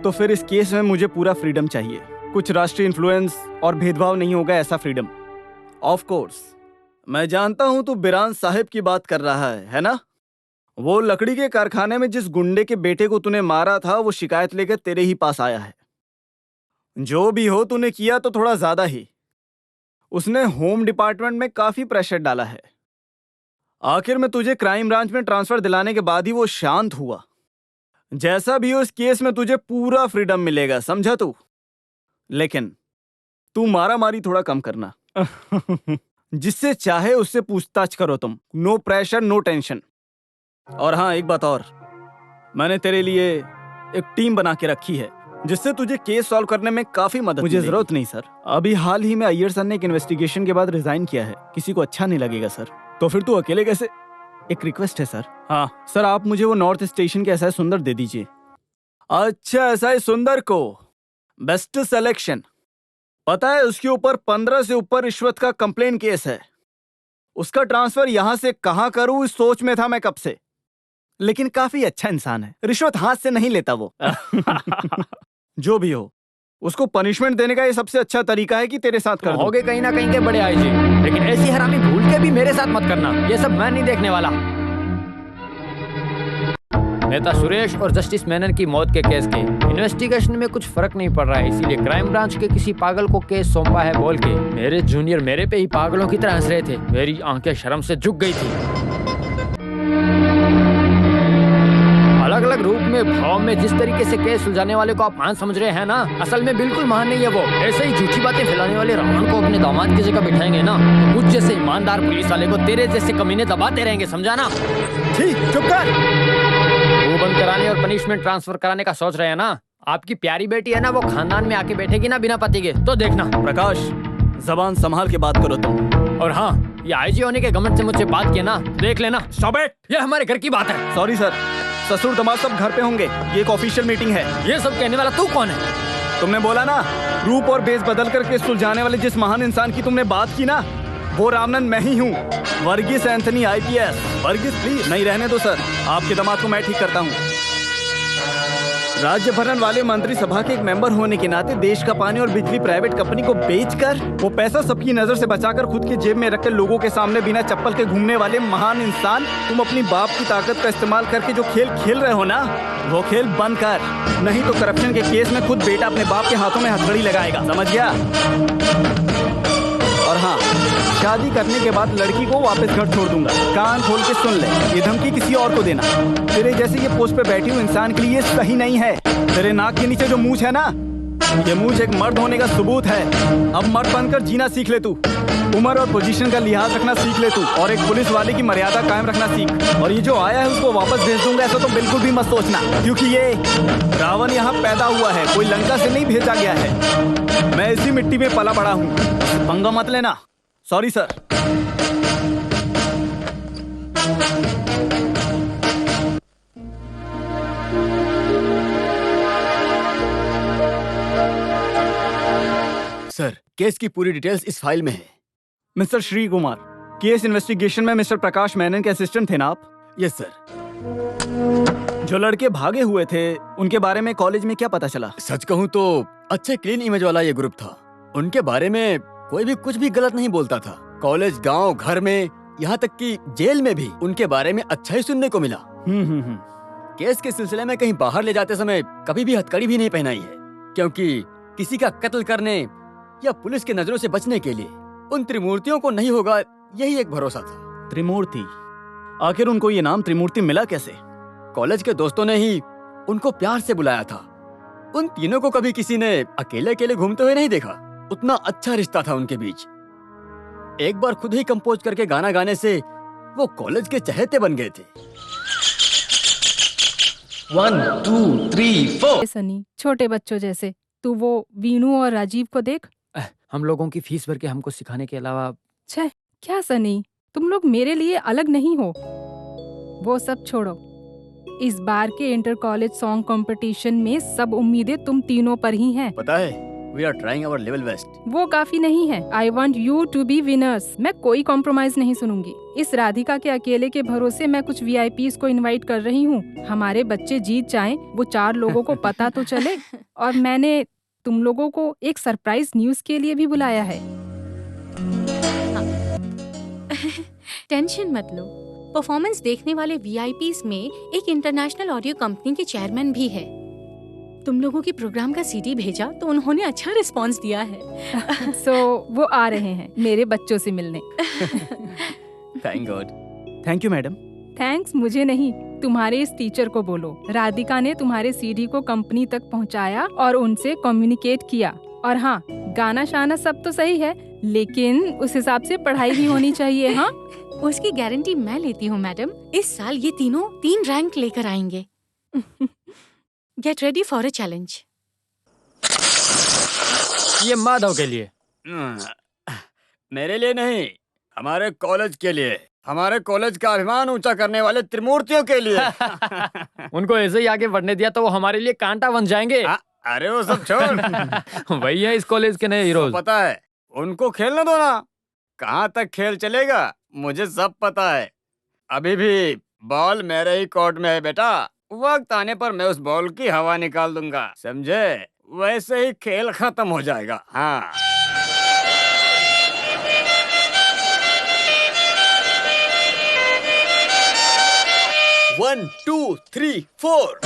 तो फिर इस केस में मुझे पूरा फ्रीडम चाहिए। कुछ राष्ट्रीय इन्फ्लुएंस और भेदभाव नहीं होगा, ऐसा फ्रीडम। ऑफ कोर्स मैं जानता हूं तू बिरान साहिब की बात कर रहा है ना? वो लकड़ी के कारखाने में जिस गुंडे के बेटे को तूने मारा था वो शिकायत लेकर तेरे ही पास आया है। जो भी हो, तूने किया तो थोड़ा ज्यादा ही। उसने होम डिपार्टमेंट में काफी प्रेशर डाला है। आखिर में तुझे क्राइम ब्रांच में ट्रांसफर दिलाने के बाद ही वो शांत हुआ। जैसा भी हो, इस केस में तुझे पूरा फ्रीडम मिलेगा, समझा तू? लेकिन तू मारामारी थोड़ा कम करना। जिससे चाहे उससे पूछताछ करो तुम। No pressure, no tension. और हाँ, एक बात और, मैंने तेरे लिए एक टीम बना के रखी है जिससे तुझे केस सॉल्व करने में काफी मदद। मुझे जरूरत नहीं सर। अभी हाल ही में अय्यर सर ने एक इन्वेस्टिगेशन के बाद रिजाइन किया है। किसी को अच्छा नहीं लगेगा सर। तो फिर तू अकेले कैसे? एक रिक्वेस्ट है सर। हाँ सर, आप मुझे वो नॉर्थ स्टेशन के एसआई सुंदर दे दीजिए। अच्छा, एसआई सुंदर को बेस्ट सिलेक्शन। पता है उसके ऊपर 15 से ऊपर रिश्वत का कंप्लेन केस है। उसका ट्रांसफर यहां से कहां करूं इस सोच में था मैं कब से। लेकिन काफी अच्छा इंसान है, रिश्वत हाथ से नहीं लेता वो। जो भी हो, उसको पनिशमेंट देने का ये सबसे अच्छा तरीका है कि तेरे साथ कर होगे कहीं ना कहीं के बड़े आईजी, लेकिन ऐसी हरामी भूल के भी मेरे साथ मत करना। ये सब मैं नहीं देखने वाला। नेता सुरेश और जस्टिस मेनन की मौत के केस के इन्वेस्टिगेशन में कुछ फर्क नहीं पड़ रहा है, इसीलिए क्राइम ब्रांच के किसी पागल को केस सौंपा है बोल के मेरे जूनियर मेरे पे ही पागलों की तरह हंस रहे थे। मेरी आंखें शर्म से झुक गई थी। अलग अलग रूप में, भाव में, जिस तरीके से केस सुलझाने वाले को आप महान समझ रहे हैं ना, असल में बिल्कुल महान नहीं है वो। ऐसे ही झूठी बातें फैलाने वाले रावण को अपने दामाद की जगह बिठाएंगे ना, तो मुझ जैसे ईमानदार पुलिस वाले को तेरे जैसे कमीने दबाते रहेंगे, समझा ना? ठीक, चुप कर। वो बंद कराने और पनिशमेंट ट्रांसफर कराने का सोच रहे हैं ना? आपकी प्यारी बेटी है ना, वो खानदान में आके बैठेगी ना बिना पति के, तो देखना। प्रकाश, जबान संभाल के बात करो तुम। और हाँ, ये आईजी होने के घमंड से मुझसे बात किया ना, देख लेना। स्टॉप इट, ये हमारे घर की बात है। सॉरी सर, ससुर दामाद सब घर पे होंगे, ये एक ऑफिशियल मीटिंग है। ये सब कहने वाला तू कौन है? तुमने बोला ना, रूप और बेस बदल कर केस सुलझाने वाले जिस महान इंसान की तुमने बात की ना, वो रामनंद मैं ही हूँ, Varghese Anthony IPS। Varghese please. नहीं, रहने दो सर, आपके दामाद को मैं ठीक करता हूँ। राज्य भरण वाले मंत्रिसभा के एक मेंबर होने के नाते देश का पानी और बिजली प्राइवेट कंपनी को बेचकर वो पैसा सबकी नजर से बचाकर खुद की जेब में रखकर लोगों के सामने बिना चप्पल के घूमने वाले महान इंसान, तुम अपनी बाप की ताकत का इस्तेमाल करके जो खेल खेल रहे हो ना, वो खेल बंद कर, नहीं तो करप्शन के केस में खुद बेटा अपने बाप के हाथों में हथकड़ी लगाएगा, समझ गया? और हाँ, शादी करने के बाद लड़की को वापस घर छोड़ दूंगा। कान खोल के सुन ले, ये धमकी किसी और को देना तेरे जैसे ये पोस्ट पे बैठी हुई इंसान के लिए सही नहीं है। तेरे नाक के नीचे जो मूंछ है ना, ये मूंछ एक मर्द होने का सबूत है। अब मर्द बनकर जीना सीख ले तू, उम्र और पोजीशन का लिहाज रखना सीख ले तू, और एक पुलिस वाले की मर्यादा कायम रखना सीख। और ये जो आया है उसको वापस भेज दूंगा, ऐसा तो बिल्कुल भी मत सोचना, क्योंकि ये रावण यहाँ पैदा हुआ है, कोई लंका से नहीं भेजा गया है। मैं इसी मिट्टी में पला बड़ा हूँ, पंगा मत लेना। Sorry sir. सर, केस की पूरी डिटेल्स इस फाइल में है। Mister Shri Kumar, case investigation में मिस्टर प्रकाश मेनन के असिस्टेंट थे ना आप? Yes sir. जो लड़के भागे हुए थे उनके बारे में कॉलेज में क्या पता चला? सच कहूँ तो अच्छे क्लीन इमेज वाला ये ग्रुप था। उनके बारे में कोई भी कुछ भी गलत नहीं बोलता था। कॉलेज, गांव, घर में, यहाँ तक कि जेल में भी उनके बारे में अच्छा ही सुनने को मिला। केस के सिलसिले में कहीं बाहर ले जाते समय कभी भी हथकड़ी भी नहीं पहनाई है, क्योंकि किसी का कत्ल करने या पुलिस की नजरों से बचने के लिए उन त्रिमूर्तियों को नहीं होगा, यही एक भरोसा था। त्रिमूर्ति? आखिर उनको ये नाम त्रिमूर्ति मिला कैसे? कॉलेज के दोस्तों ने ही उनको प्यार से बुलाया था। उन तीनों को कभी किसी ने अकेले अकेले घूमते हुए नहीं देखा। उतना अच्छा रिश्ता था उनके बीच। एक बार खुद ही कंपोज करके गाना गाने से वो कॉलेज के चहेते बन गए थे। 1 2 3 4। सनी, छोटे बच्चों जैसे तू वो वीनू और राजीव को देख। हम लोगों की फीस भर के हमको सिखाने के अलावा। छे, क्या सनी, तुम लोग मेरे लिए अलग नहीं हो। वो सब छोड़ो, इस बार के इंटर कॉलेज सॉन्ग कंपटीशन में सब उम्मीदें तुम तीनों पर ही हैं। पता है, we are trying our level best. वो काफी नहीं है। I want you to be winners. मैं कोई कॉम्प्रोमाइज नहीं सुनूंगी। इस राधिका के अकेले के भरोसे मैं कुछ VIPs को इनवाइट कर रही हूँ। हमारे बच्चे जीत जाएं, वो 4 लोगों को पता तो चले। और मैंने तुम लोगों को एक सरप्राइज न्यूज के लिए भी बुलाया है। टेंशन मत लो, परफॉर्मेंस देखने वाले VIPs में एक इंटरनेशनल ऑडियो कंपनी के चेयरमैन भी है। तुम लोगों के प्रोग्राम का CD भेजा तो उन्होंने अच्छा रिस्पांस दिया है। सो वो आ रहे हैं मेरे बच्चों से मिलने। Thank God. Thank you madam. Thanks मुझे नहीं, तुम्हारे इस टीचर को बोलो। राधिका ने तुम्हारे CD को कंपनी तक पहुंचाया और उनसे कम्युनिकेट किया। और हाँ, गाना शाना सब तो सही है, लेकिन उस हिसाब से पढ़ाई भी होनी चाहिए। हाँ, उसकी गारंटी मैं लेती हूँ मैडम। इस साल ये तीनों 3 रैंक लेकर आएंगे। Get ready for a challenge. ये माधव के लिए। मेरे लिए नहीं, हमारे कॉलेज के लिए, हमारे कॉलेज का अभिमान ऊंचा करने वाले त्रिमूर्तियों के लिए। उनको ऐसे ही आगे बढ़ने दिया तो वो हमारे लिए कांटा बन जाएंगे। अरे वो सब छोड़। वही है इस कॉलेज के नए हीरोज। पता है, उनको खेलने दो ना। कहाँ तक खेल चलेगा मुझे सब पता है। अभी भी बॉल मेरे ही कोर्ट में है बेटा। वक्त आने पर मैं उस बॉल की हवा निकाल दूंगा, समझे? वैसे ही खेल खत्म हो जाएगा। हाँ, वन टू थ्री फोर।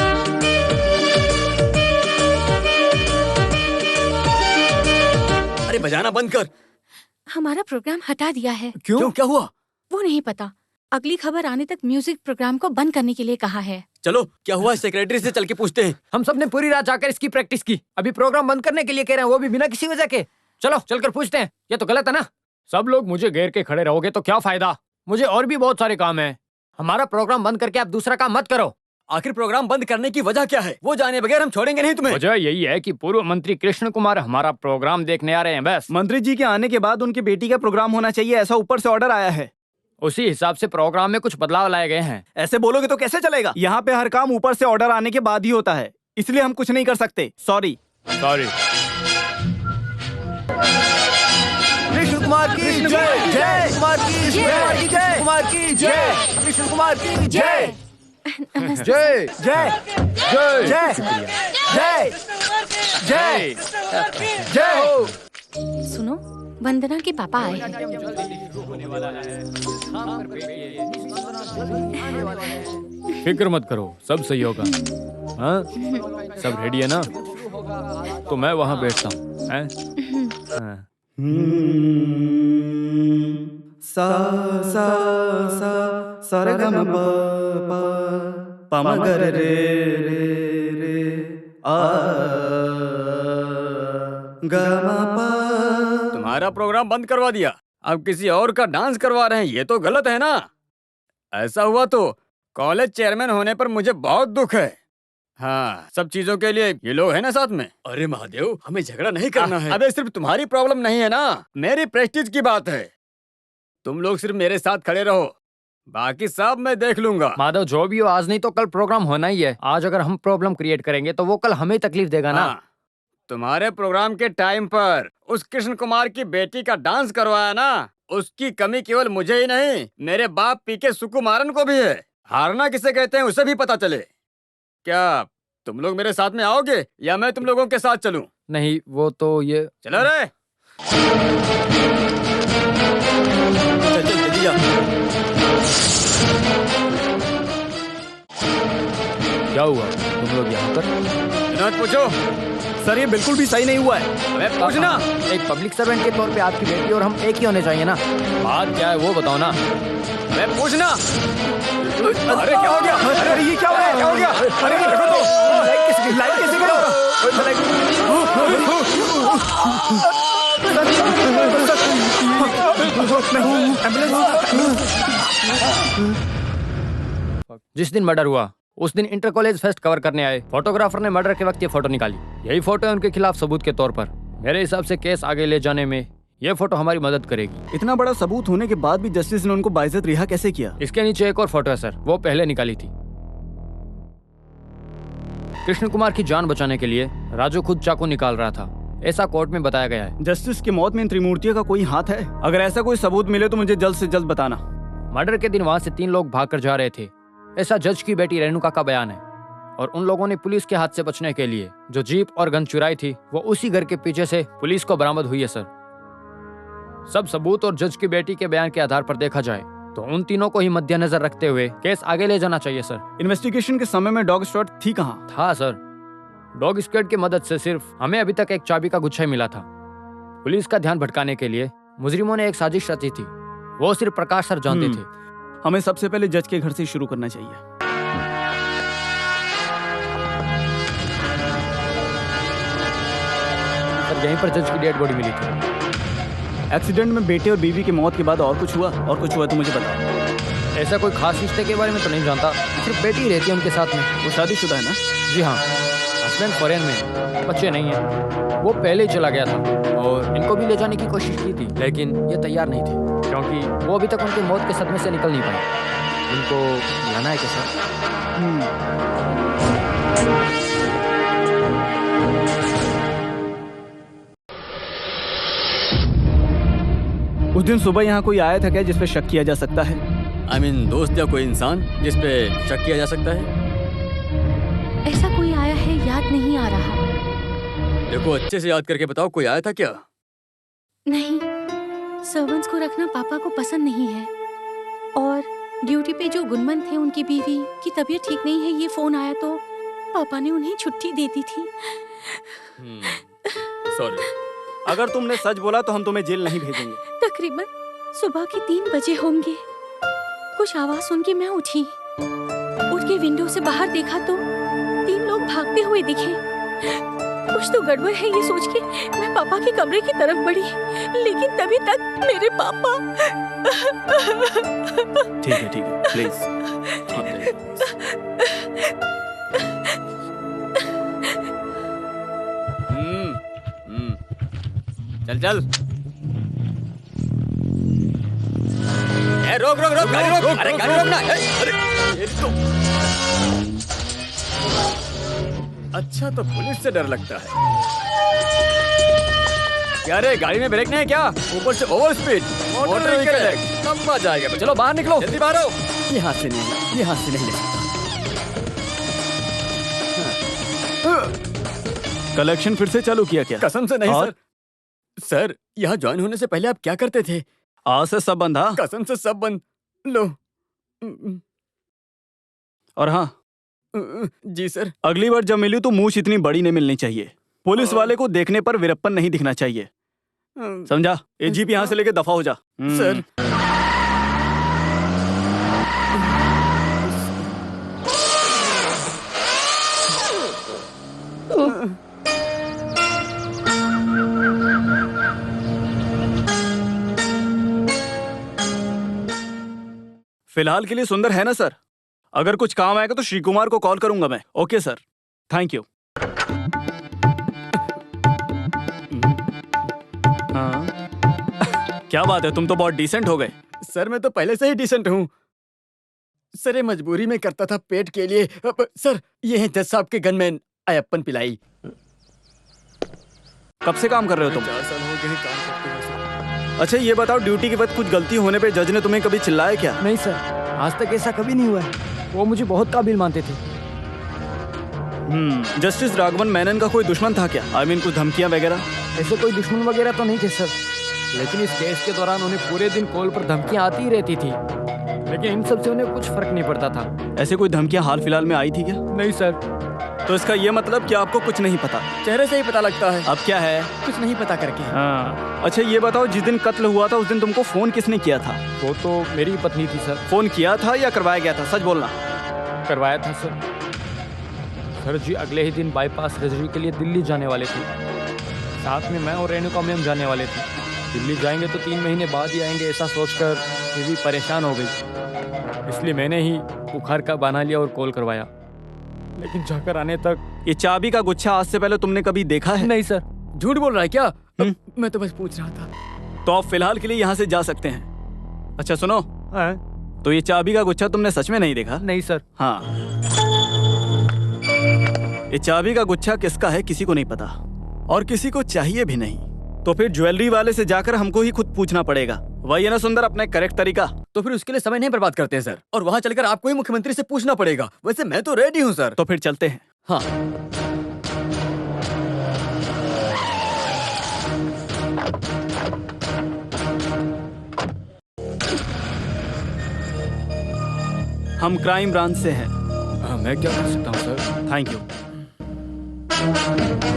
अरे बजाना बंद कर। हमारा प्रोग्राम हटा दिया है। क्यों? क्या हुआ? वो नहीं पता। अगली खबर आने तक म्यूजिक प्रोग्राम को बंद करने के लिए कहा है। चलो, क्या हुआ सेक्रेटरी से चल के पूछते हैं। हम सब ने पूरी रात जाकर इसकी प्रैक्टिस की, अभी प्रोग्राम बंद करने के लिए कह रहे हैं, वो भी बिना किसी वजह के। चलो चलकर पूछते हैं, ये तो गलत है ना। सब लोग मुझे घेर के खड़े रहोगे तो क्या फायदा, मुझे और भी बहुत सारे काम है। हमारा प्रोग्राम बंद करके आप दूसरा काम मत करो। आखिर प्रोग्राम बंद करने की वजह क्या है? वो जाने बगैर हम छोड़ेंगे नहीं तुम्हें। वजह यही है कि पूर्व मंत्री कृष्ण कुमार हमारा प्रोग्राम देखने आ रहे हैं बस। मंत्री जी के आने के बाद उनकी बेटी का प्रोग्राम होना चाहिए, ऐसा ऊपर से ऑर्डर आया है। उसी हिसाब से प्रोग्राम में कुछ बदलाव लाए गए हैं। ऐसे बोलोगे तो कैसे चलेगा? यहाँ पे हर काम ऊपर से ऑर्डर आने के बाद ही होता है, इसलिए हम कुछ नहीं कर सकते। सॉरी। कृष्ण कुमार की जय, जय कुमार की जय, जय कुमार की जय, कृष्ण कुमार की जय, जय जय जय जय जय जय जय हो। सुनो, वंदना के पापा आए हैं। फिक्र मत करो, सब सही होगा। हाँ, सब रेडी है ना? तो मैं वहाँ बैठता हूँ। हाँ। सा सा सा सरगम प पमगर रे रे रे आ गमा पा। तुम्हारा प्रोग्राम बंद करवा दिया, अब किसी और का डांस करवा रहे हैं, ये तो गलत है ना। ऐसा हुआ तो कॉलेज चेयरमैन होने पर मुझे बहुत दुख है। हाँ, सब चीजों के लिए ये लोग हैं ना साथ में। अरे महादेव, हमें झगड़ा नहीं करना है। अबे सिर्फ तुम्हारी प्रॉब्लम नहीं है ना, मेरी प्रेस्टीज की बात है। तुम लोग सिर्फ मेरे साथ खड़े रहो, बाकी सब मैं देख लूंगा। माधव, जो भी हो, आज नहीं तो कल प्रोग्राम होना ही है। आज अगर हम प्रॉब्लम क्रिएट करेंगे तो वो कल हमें तकलीफ देगा ना। हाँ, तुम्हारे प्रोग्राम के टाइम पर उस कृष्ण कुमार की बेटी का डांस करवाया ना, उसकी कमी केवल मुझे ही नहीं, मेरे बाप पीके सुकुमारन को भी है। हारना किसे कहते हैं उसे भी पता चले। क्या तुम लोग मेरे साथ में आओगे या मैं तुम लोगों के साथ चलूं? नहीं, वो तो ये। चलो रे, चल चल जल्दी जा। क्या हुआ, तुम लोग यहाँ पर? विनोद पूछो। सर, ये बिल्कुल भी सही नहीं हुआ है। अबे पूछना। एक पब्लिक सर्वेंट के तौर पे आपकी बेटी और हम एक ही होने चाहिए ना। बात क्या है वो बताओ ना। अबे पूछना। अरे क्या हो गया? अरे ये क्या हो गया? क्या हो गया? अरे ये देखो तो, लाइट कैसे करो? जिस दिन मर्डर हुआ उस दिन इंटर कॉलेज फेस्ट कवर करने आए फोटोग्राफर ने मर्डर के वक्त ये फोटो निकाली। यही फोटो है उनके खिलाफ सबूत के तौर पर। मेरे हिसाब से केस आगे ले जाने में ये फोटो हमारी मदद करेगी। इतना बड़ा सबूत होने के बाद भी जस्टिस ने उनको बाइज्जत रिहा कैसे किया? इसके नीचे एक और फोटो है सर, वो पहले निकाली थी। कृष्ण कुमार की जान बचाने के लिए राजू खुद चाकू निकाल रहा था, ऐसा कोर्ट में बताया गया है। जस्टिस की मौत में इन त्रिमूर्तियों का कोई हाथ है? अगर ऐसा कोई सबूत मिले तो मुझे जल्द से जल्द बताना। मर्डर के दिन वहां से 3 लोग भागकर जा रहे थे, ऐसा जज की बेटी रेणुका का बयान है। और उन लोगों ने पुलिस के हाथ से बचने के लिए जो जीप और गन चुराई थी वो उसी घर के पीछे से पुलिस को बरामद हुई है सर। सब सबूत और जज की बेटी के बयान के आधार पर देखा जाए तो उन तीनों को ही मद्देनजर रखते हुए केस आगे ले जाना चाहिए सर। इन्वेस्टिगेशन के समय में डॉग स्क्वाड थी कहाँ? था सर, डॉग स्क्वाड की मदद से सिर्फ हमें अभी तक एक चाबी का गुच्छा ही मिला था। पुलिस का ध्यान भटकाने के लिए मुजरिमों ने एक साजिश रची थी, वो सिर्फ प्रकाश सर जानते थे। हमें सबसे पहले जज के घर से शुरू करना चाहिए। सर, यहीं पर जज की डेड बॉडी मिली थी। एक्सीडेंट में बेटे और बीवी की मौत के बाद और कुछ हुआ? और कुछ हुआ तो मुझे बताओ। ऐसा कोई खास रिश्ते के बारे में तो नहीं जानता, सिर्फ बेटी ही रहती है उनके साथ में। वो शादीशुदा है ना? जी हाँ, हस्बैंड फॉरेन में, बच्चे नहीं हैं। वो पहले ही चला गया था और इनको भी ले जाने की कोशिश की थी लेकिन ये तैयार नहीं थे क्योंकि वो अभी तक उनकी मौत के सदमे से निकल नहीं पाए। उनको लाना है कैसा? उस दिन सुबह यहाँ कोई आया था क्या जिस पे शक किया जा सकता है? I mean, दोस्त या कोई इंसान जिस पे शक किया जा सकता है? ऐसा कोई आया है, याद नहीं आ रहा। देखो अच्छे से याद करके बताओ, कोई आया था क्या? नहीं, सर्वेंट्स को रखना पापा को पसंद नहीं है और ड्यूटी पे जो गुनमन थे उनकी बीवी की तबीयत ठीक नहीं है, ये फोन आया तो पापा ने उन्हें छुट्टी दे दी थी। सॉरी। अगर तुमने सच बोला तो हम तुम्हें जेल नहीं भेजेंगे। तकरीबन सुबह के 3 बजे होंगे। कुछ आवाज सुन के मैं उठी। उठ के मैंने विंडो से बाहर देखा तो 3 लोग भागते हुए दिखे। कुछ तो गड़बड़ है ये सोच के मैं पापा के कमरे की तरफ बढ़ी, लेकिन तभी तक मेरे पापा। ठीक है प्लीज। चल चल। रोक रोक रोक गाड़ी रोक। अरे गाड़ी रोकना। अरे ये तो अच्छा, तो पुलिस से डर लगता है क्या? रे गाड़ी में ब्रेक नहीं है क्या? ऊपर से ओवर स्पीड मोटर व्हीकल कब आ जाएगा? चलो बाहर निकलो, जल्दी बाहर आओ। यहाँ से नहीं, यहाँ से नहीं। कलेक्शन फिर से चालू किया क्या? कसम से नहीं और? सर यहाँ ज्वाइन होने से पहले आप क्या करते थे? आज से सब बंद। हाँ, कसम से सब बंद। लो। और हाँ जी सर। अगली बार जब मिली तो मूछ इतनी बड़ी नहीं मिलनी चाहिए। पुलिस वाले को देखने पर वीरप्पन नहीं दिखना चाहिए, समझा? ये जीप यहाँ से लेके दफा हो जा। सर फिलहाल के लिए सुंदर है ना सर? अगर कुछ काम आएगा तो श्री कुमार को कॉल करूंगा मैं। Okay sir, thank you. हाँ क्या बात है, तुम तो बहुत डिसेंट हो गए। सर मैं तो पहले से ही डिसेंट हूँ सर, ये मजबूरी में करता था पेट के लिए। सर ये है जज साहब के गनमैन अयप्पन पिलाई। कब से काम कर रहे हो तुम? 4 साल हो गए काम करते हुए सर। अच्छा ये बताओ, ड्यूटी के वक्त कुछ गलती होने पे जज ने तुम्हें कभी चिल्लाया क्या? नहीं सर, आज तक ऐसा कभी नहीं हुआ है। वो मुझे बहुत काबिल मानते थे। जस्टिस राघवन मेनन का कोई दुश्मन था क्या? आई मीन कुछ धमकियां वगैरह? ऐसे कोई दुश्मन वगैरह तो नहीं थे सर, लेकिन इस केस के दौरान उन्हें पूरे दिन कॉल पर धमकियां आती ही रहती थी, लेकिन इन सब से उन्हें कुछ फर्क नहीं पड़ता था। ऐसे कोई धमकियां हाल फिलहाल में आई थी क्या? नहीं सर। तो इसका ये मतलब कि आपको कुछ नहीं पता? चेहरे से ही पता लगता है। अब क्या है? कुछ नहीं पता करके। हाँ अच्छा ये बताओ, जिस दिन कत्ल हुआ था उस दिन तुमको फोन किसने किया था? वो तो मेरी पत्नी थी सर। फोन किया था या करवाया गया था, सच बोलना। करवाया था सर। सर जी अगले ही दिन बाईपास सर्जरी के लिए दिल्ली जाने वाले थे। साथ में मैं और रेणुका मैम जाने वाले थे। दिल्ली जाएंगे तो 3 महीने बाद ही आएंगे, ऐसा सोचकर बीवी परेशान हो गई, इसलिए मैंने ही बुखार का बहाना लिया और कॉल करवाया। लेकिन जाकर आने तक ये चाबी का गुच्छा आज से पहले तुमने कभी देखा है? नहीं सर। झूठ बोल रहा है क्या? मैं तो बस पूछ रहा था। तो आप फिलहाल के लिए यहाँ से जा सकते हैं। अच्छा सुनो, तो ये चाबी का गुच्छा तुमने सच में नहीं देखा? नहीं सर। हाँ, ये चाबी का गुच्छा किसका है किसी को नहीं पता, और किसी को चाहिए भी नहीं। तो फिर ज्वेलरी वाले से जाकर हमको ही खुद पूछना पड़ेगा, वही है ना सुंदर अपना करेक्ट तरीका? तो फिर उसके लिए समय नहीं बर्बाद करते हैं सर, और वहाँ चलकर आपको ही मुख्यमंत्री से पूछना पड़ेगा। वैसे मैं तो रेडी हूँ सर। तो फिर चलते हैं। हाँ हम क्राइम ब्रांच से हैं। मैं क्या कर सकता हूँ सर? Thank you.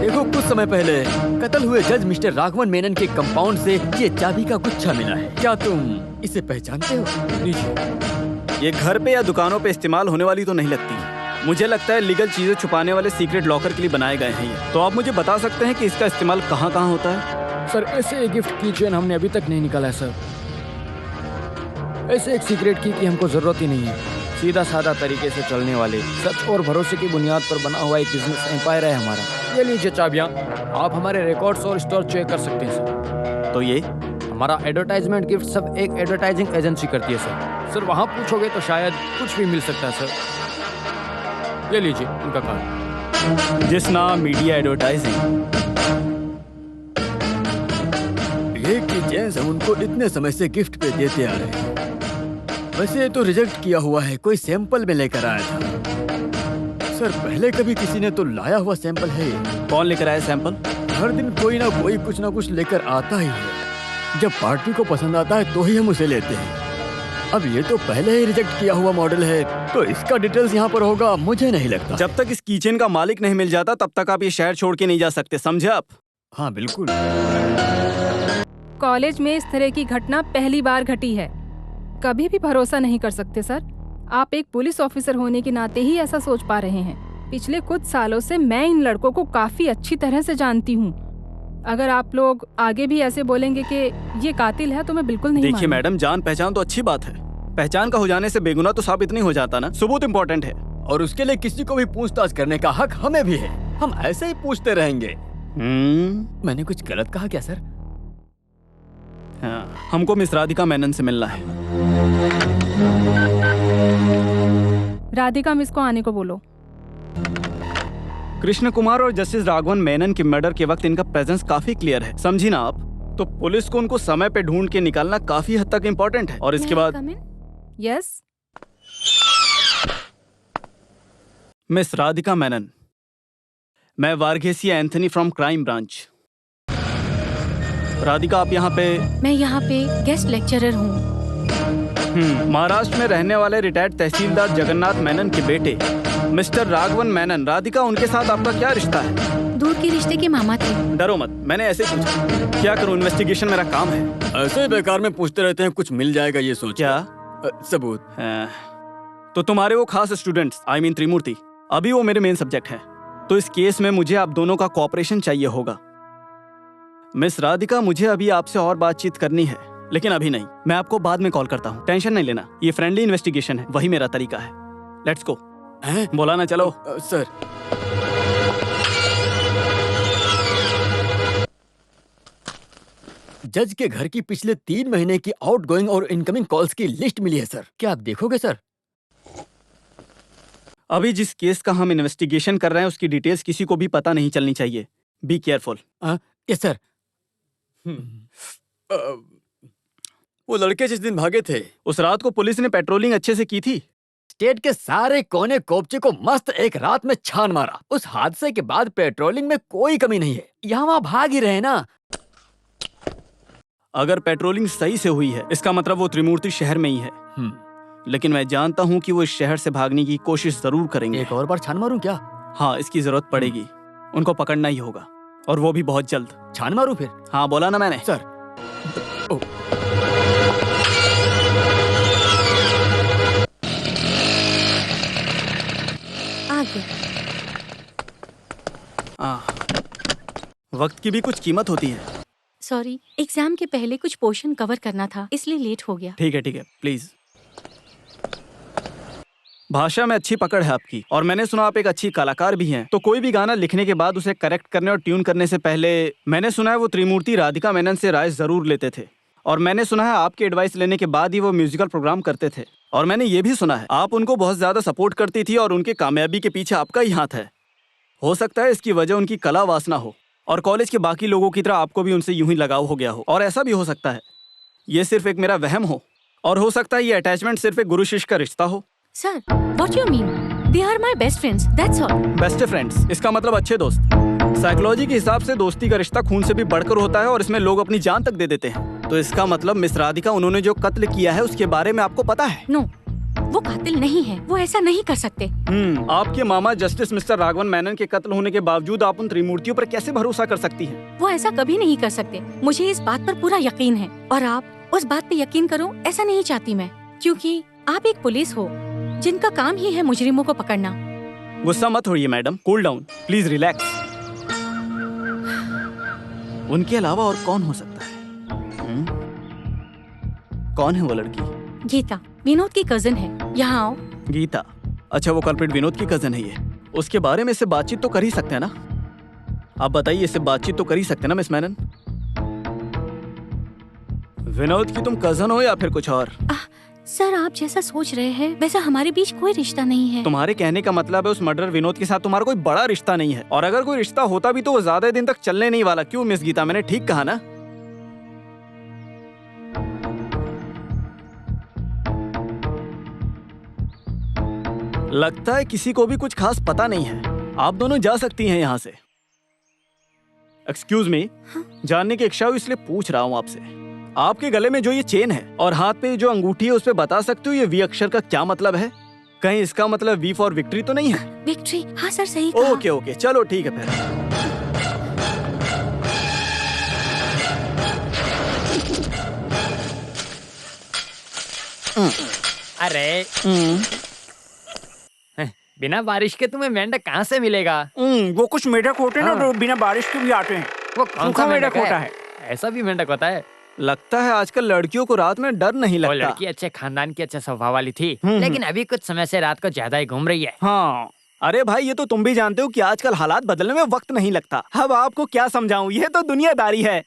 देखो कुछ समय पहले कत्ल हुए जज मिस्टर राघवन मेनन के कंपाउंड से ये चाबी का गुच्छा मिला है। क्या तुम इसे पहचानते हो? लीजिए। ये घर पे या दुकानों पे इस्तेमाल होने वाली तो नहीं लगती। मुझे लगता है लीगल चीजें छुपाने वाले सीक्रेट लॉकर के लिए बनाए गए हैं ये। तो आप मुझे बता सकते हैं कि इसका इस्तेमाल कहाँ कहाँ होता है? सर ऐसे एक गिफ्ट की चेन हमने अभी तक नहीं निकाला है सर। ऐसे एक सीक्रेट की हमको जरूरत ही नहीं है। सीधा साधा तरीके से चलने वाले, सच और भरोसे की बुनियाद पर बना हुआ एक बिजनेस एम्पायर है हमारा। ये लीजिए चाबियाँ, आप हमारे रिकॉर्ड्स और स्टोर चेक कर सकते हैं सर। तो ये हमारा एडवर्टाइजमेंट गिफ्ट सब एक एडवर्टाइजिंग एजेंसी करती है सर। सर वहाँ पूछोगे तो शायद कुछ भी मिल सकता है सर। ये लीजिए उनका कार्ड। जिस नाम मीडिया एडवर्टाइजिंग। ये की चेन हम उनको इतने समय से गिफ्ट पे देते आ रहे हैं। वैसे तो रिजेक्ट किया हुआ है, कोई सैंपल में लेकर आया था सर। पहले कभी किसी ने तो लाया हुआ सैंपल है। कौन लेकर आया सैंपल? हर दिन कोई ना कुछ लेकर आता ही है। जब पार्टी को पसंद आता है तो ही हम उसे लेते हैं। अब ये तो पहले ही रिजेक्ट किया हुआ मॉडल है, तो इसका डिटेल्स यहाँ पर होगा मुझे नहीं लगता। जब तक इस कीचेन का मालिक नहीं मिल जाता तब तक आप ये शहर छोड़ के नहीं जा सकते, समझे आप? हाँ बिल्कुल। कॉलेज में इस तरह की घटना पहली बार घटी है। कभी भी भरोसा नहीं कर सकते सर। आप एक पुलिस ऑफिसर होने के नाते ही ऐसा सोच पा रहे हैं। पिछले कुछ सालों से मैं इन लड़कों को काफी अच्छी तरह से जानती हूँ। अगर आप लोग आगे भी ऐसे बोलेंगे कि ये कातिल है तो मैं बिल्कुल नहीं देखिए मानूंगी। मैडम, जान पहचान तो अच्छी बात है, पहचान का हो जाने से बेगुनाह तो साबित नहीं हो जाता ना, सबूत इम्पोर्टेंट है। और उसके लिए किसी को भी पूछताछ करने का हक हमें भी है। हम ऐसे ही पूछते रहेंगे। मैंने कुछ गलत कहा क्या सर? हाँ, हमको मिस राधिका मेनन से मिलना है। राधिका मिस को आने को बोलो। कृष्ण कुमार और जस्टिस राघवन मेनन के मर्डर के वक्त इनका प्रेजेंस काफी क्लियर है, समझी ना आप? तो पुलिस को उनको समय पे ढूंढ के निकालना काफी हद तक इम्पोर्टेंट है। और इसके बाद यस, मिस राधिका मेनन, मैं Varghese Anthony from crime branch. Radhika, आप यहाँ पे? मैं यहाँ पे गेस्ट लेक्चरर हूँ। महाराष्ट्र में रहने वाले रिटायर्ड तहसीलदार जगन्नाथ मेनन के बेटे मिस्टर राघवन मेनन। राधिका, उनके साथ आपका क्या रिश्ता है? दूर के रिश्ते के मामा थे। डरो मत, मैंने ऐसे ही पूछा। क्या करूं, इन्वेस्टिगेशन मेरा काम है। ऐसे ही बेकार में पूछते रहते हैं, कुछ मिल जाएगा ये सोच। क्या सबूत? तो तुम्हारे वो खास स्टूडेंट्स, आई मीन त्रिमूर्ति, अभी वो मेरे मेन सब्जेक्ट हैं। तो इस केस में मुझे आप दोनों का कोऑपरेशन चाहिए होगा। मिस राधिका, मुझे अभी आपसे और बातचीत करनी है, लेकिन अभी नहीं। मैं आपको बाद में कॉल करता हूँ, टेंशन नहीं लेना। ये फ्रेंडली इन्वेस्टिगेशन है, वही मेरा तरीका है। Let's go. बोला ना, चलो। सर, जज के घर की पिछले 3 महीने की आउटगोइंग और इनकमिंग कॉल्स की लिस्ट मिली है सर। क्या आप देखोगे सर? अभी जिस केस का हम इन्वेस्टिगेशन कर रहे हैं उसकी डिटेल्स किसी को भी पता नहीं चलनी चाहिए। Be careful. Yes sir. वो लड़के जिस दिन भागे थे, उस रात को पुलिस ने पेट्रोलिंग अच्छे से की थी। स्टेट के सारे कोने कोपचे को मस्त एक रात में छान मारा। उस हादसे के बाद पेट्रोलिंग में कोई कमी नहीं है। यहाँ वहाँ भाग ही रहे ना। अगर पेट्रोलिंग सही से हुई है, इसका मतलब वो त्रिमूर्ति शहर में ही है। लेकिन मैं जानता हूँ कि वो इस शहर से भागने की कोशिश जरूर करेंगे। एक और बार छान मारूं क्या? हाँ, इसकी जरूरत पड़ेगी। उनको पकड़ना ही होगा, और वो भी बहुत जल्द। छान मारूं फिर? हाँ, बोला ना मैंने। सर। आगे। वक्त की भी कुछ कीमत होती है। सॉरी, एग्जाम के पहले कुछ पोर्शन कवर करना था, इसलिए लेट हो गया। ठीक है, प्लीज। भाषा में अच्छी पकड़ है आपकी, और मैंने सुना आप एक अच्छी कलाकार भी हैं। तो कोई भी गाना लिखने के बाद उसे करेक्ट करने और ट्यून करने से पहले मैंने सुना है वो त्रिमूर्ति राधिका मेनन से राय जरूर लेते थे। और मैंने सुना है आपकी एडवाइस लेने के बाद ही वो म्यूजिकल प्रोग्राम करते थे। और मैंने ये भी सुना है आप उनको बहुत ज्यादा सपोर्ट करती थी, और उनके कामयाबी के पीछे आपका ही हाथ है। हो सकता है इसकी वजह उनकी कला वासना हो, और कॉलेज के बाकी लोगों की तरह आपको भी उनसे यूं ही लगाव हो गया हो। और ऐसा भी हो सकता है ये सिर्फ एक मेरा वहम हो, और हो सकता है ये अटैचमेंट सिर्फ एक गुरु शिष्य का रिश्ता हो। Sir, what you mean? They are my best friends, that's all. Best friends, इसका मतलब अच्छे दोस्त। साइकोलॉजी के हिसाब से दोस्ती का रिश्ता खून से भी बढ़कर होता है, और इसमें लोग अपनी जान तक दे देते हैं। तो इसका मतलब मिस राधिका, उन्होंने जो कत्ल किया है उसके बारे में आपको पता है? नो, वो कातिल नहीं है, वो ऐसा नहीं कर सकते। आपके मामा जस्टिस मिस्टर राघवन मेनन के कत्ल होने के बावजूद आप उन त्रिमूर्तियों पर कैसे भरोसा कर सकती हैं? वो ऐसा कभी नहीं कर सकते, मुझे इस बात पर पूरा यकीन है। और आप उस बात पे यकीन करो, ऐसा नहीं चाहती मैं, क्योंकि आप एक पुलिस हो जिनका काम ही है मुजरिमों को पकड़ना। गुस्सा मत होइए madam, cool down, please relax. उनके अलावा और कौन हो सकता है? कौन है वो लड़की? गीता, विनोद की कजन है। यहाँ आओ। गीता? अच्छा, वो कल्प्रिट विनोद की कजन है ये। उसके बारे में इससे बातचीत तो कर ही सकते हैं ना? आप बताइए, इससे बातचीत तो कर ही सकते हैं ना मिस मेनन? विनोद की तुम कजन हो या फिर कुछ और? सर, आप जैसा सोच रहे हैं वैसा हमारे बीच कोई रिश्ता नहीं है। तुम्हारे कहने का मतलब है उस मर्डर विनोद के साथ तुम्हारा कोई बड़ा रिश्ता नहीं है, और अगर कोई रिश्ता होता भी तो वो ज्यादा दिन तक चलने नहीं वाला। क्यों मिस गीता, मैंने ठीक कहा ना? लगता है किसी को भी कुछ खास पता नहीं है। आप दोनों जा सकती हैं यहाँ से। एक्सक्यूज मी, जानने की इच्छा हुई इसलिए पूछ रहा हूँ आपसे। आपके गले में जो ये चेन है और हाथ पे जो अंगूठी है, उस पे बता सकते हो ये वी अक्षर का क्या मतलब है? कहीं इसका मतलब वी फॉर विक्ट्री तो नहीं है? विक्ट्री? हाँ सर, सही कहा। ओके, चलो ठीक है फिर। अरे बिना बारिश के तुम्हें मेंढक कहाँ से मिलेगा? वो कुछ मेढक होते हैं ना, हाँ। जो बिना बारिश के भी आते हैं। वो कौन सूखा सा मेढक मेंढक होता है? है। ऐसा भी मेंढक होता है? लगता है आजकल लड़कियों को रात में डर नहीं वो लगता। लड़की अच्छे खानदान की, अच्छे स्वभाव वाली थी, लेकिन अभी कुछ समय से रात को ज्यादा ही घूम रही है। हाँ, अरे भाई ये तो तुम भी जानते हो कि आजकल हालात बदलने में वक्त नहीं लगता। अब आपको क्या समझाऊं, ये तो दुनियादारी है।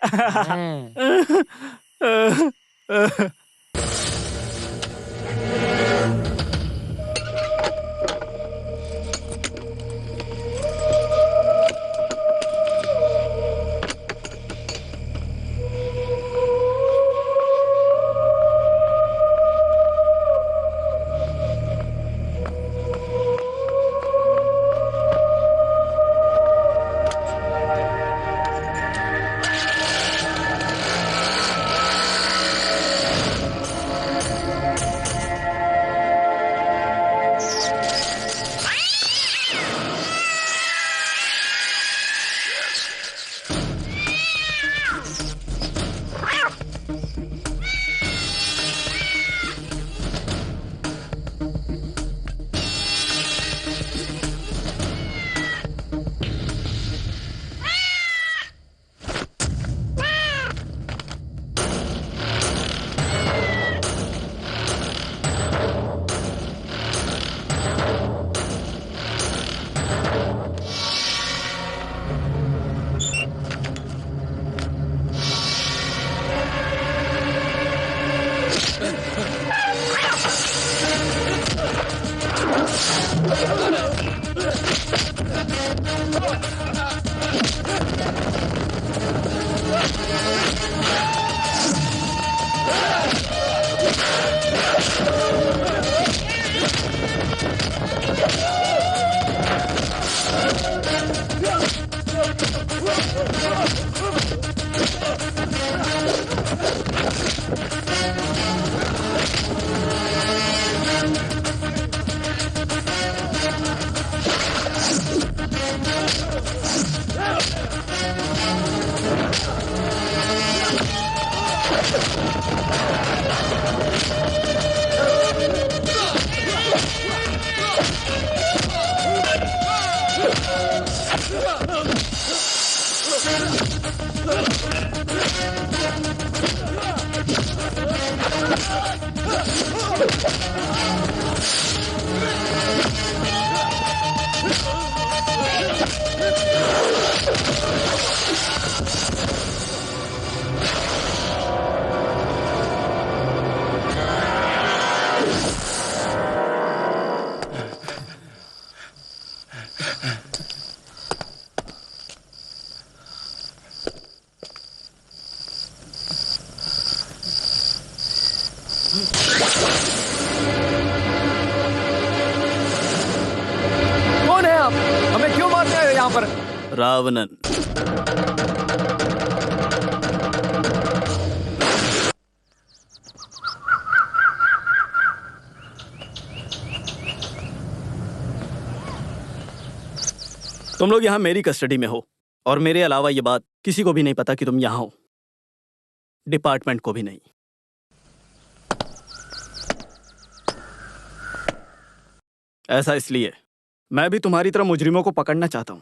कौन है आप? हमें क्यों मारते हैं यहाँ पर? रावणन। तुम लोग यहाँ मेरी कस्टडी में हो और मेरे अलावा ये बात किसी को भी नहीं पता कि तुम यहाँ हो। डिपार्टमेंट को भी नहीं। ऐसा इसलिए, मैं भी तुम्हारी तरह मुजरिमों को पकड़ना चाहता हूं।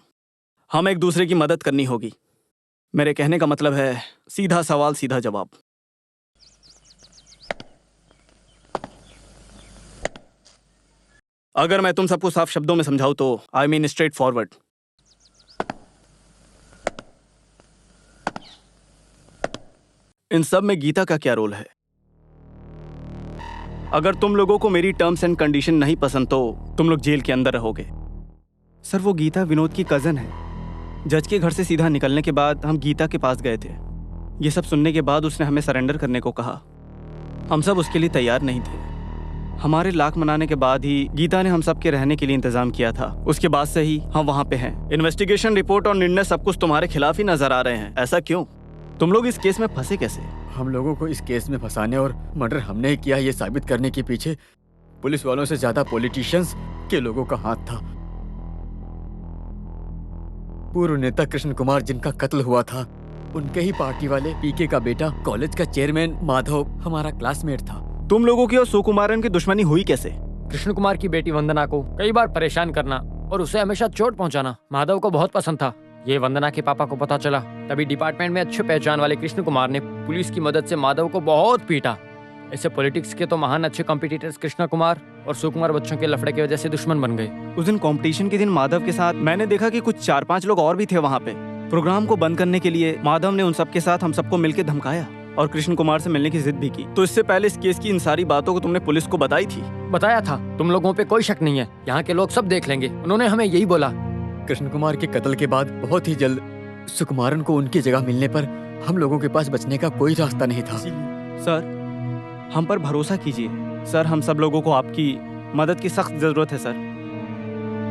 हम एक दूसरे की मदद करनी होगी। मेरे कहने का मतलब है सीधा सवाल सीधा जवाब। अगर मैं तुम सबको साफ शब्दों में समझाऊं तो आई मीन स्ट्रेट फॉरवर्ड। इन सब में गीता का क्या रोल है? अगर तुम लोगों को मेरी टर्म्स एंड कंडीशन नहीं पसंद तो तुम लोग जेल के अंदर रहोगे। सर, वो गीता विनोद की कजन है। जज के घर से सीधा निकलने के बाद हम गीता के पास गए थे। ये सब सुनने के बाद उसने हमें सरेंडर करने को कहा। हम सब उसके लिए तैयार नहीं थे। हमारे लाख मनाने के बाद ही गीता ने हम सब के रहने के लिए इंतजाम किया था। उसके बाद से ही हम वहाँ पे हैं। इन्वेस्टिगेशन रिपोर्ट और निर्णय सब कुछ तुम्हारे खिलाफ ही नजर आ रहे हैं। ऐसा क्यों? तुम लोग इस केस में फंसे कैसे? हम लोगों को इस केस में फंसाने और मर्डर हमने ही किया ये साबित करने के पीछे पुलिस वालों से ज्यादा पॉलिटिशियंस के लोगों का हाथ था। पूर्व नेता कृष्ण कुमार जिनका कत्ल हुआ था, उनके ही पार्टी वाले पीके का बेटा, कॉलेज का चेयरमैन माधव हमारा क्लासमेट था। तुम लोगों की और सुकुमारन की दुश्मनी हुई कैसे? कृष्ण कुमार की बेटी वंदना को कई बार परेशान करना और उसे हमेशा चोट पहुंचाना माधव को बहुत पसंद था। ये वंदना के पापा को पता चला, तभी डिपार्टमेंट में अच्छे पहचान वाले कृष्ण कुमार ने पुलिस की मदद से माधव को बहुत पीटा। ऐसे पॉलिटिक्स के तो महान अच्छे कॉम्पिटिटर्स कृष्ण कुमार और सुकुमार बच्चों के लफड़े की वजह से दुश्मन बन गए। उस दिन कंपटीशन के दिन माधव के साथ मैंने देखा कि कुछ 4-5 लोग और भी थे वहाँ पे। प्रोग्राम को बंद करने के लिए माधव ने उन सबके साथ हम सबको मिलकर धमकाया और कृष्ण कुमार से मिलने की जिद भी की। तो इससे पहले इस केस की इन सारी बातों को तुमने पुलिस को बताई थी? बताया था, तुम लोगों पे कोई शक नहीं है, यहाँ के लोग सब देख लेंगे। उन्होंने हमें यही बोला। कृष्ण कुमार के कत्ल के बाद बहुत ही जल्द सुकुमारन को उनकी जगह मिलने पर हम लोगों के पास बचने का कोई रास्ता नहीं था। सर, हम पर भरोसा कीजिए। सर, हम सब लोगों को आपकी मदद की सख्त जरूरत है सर।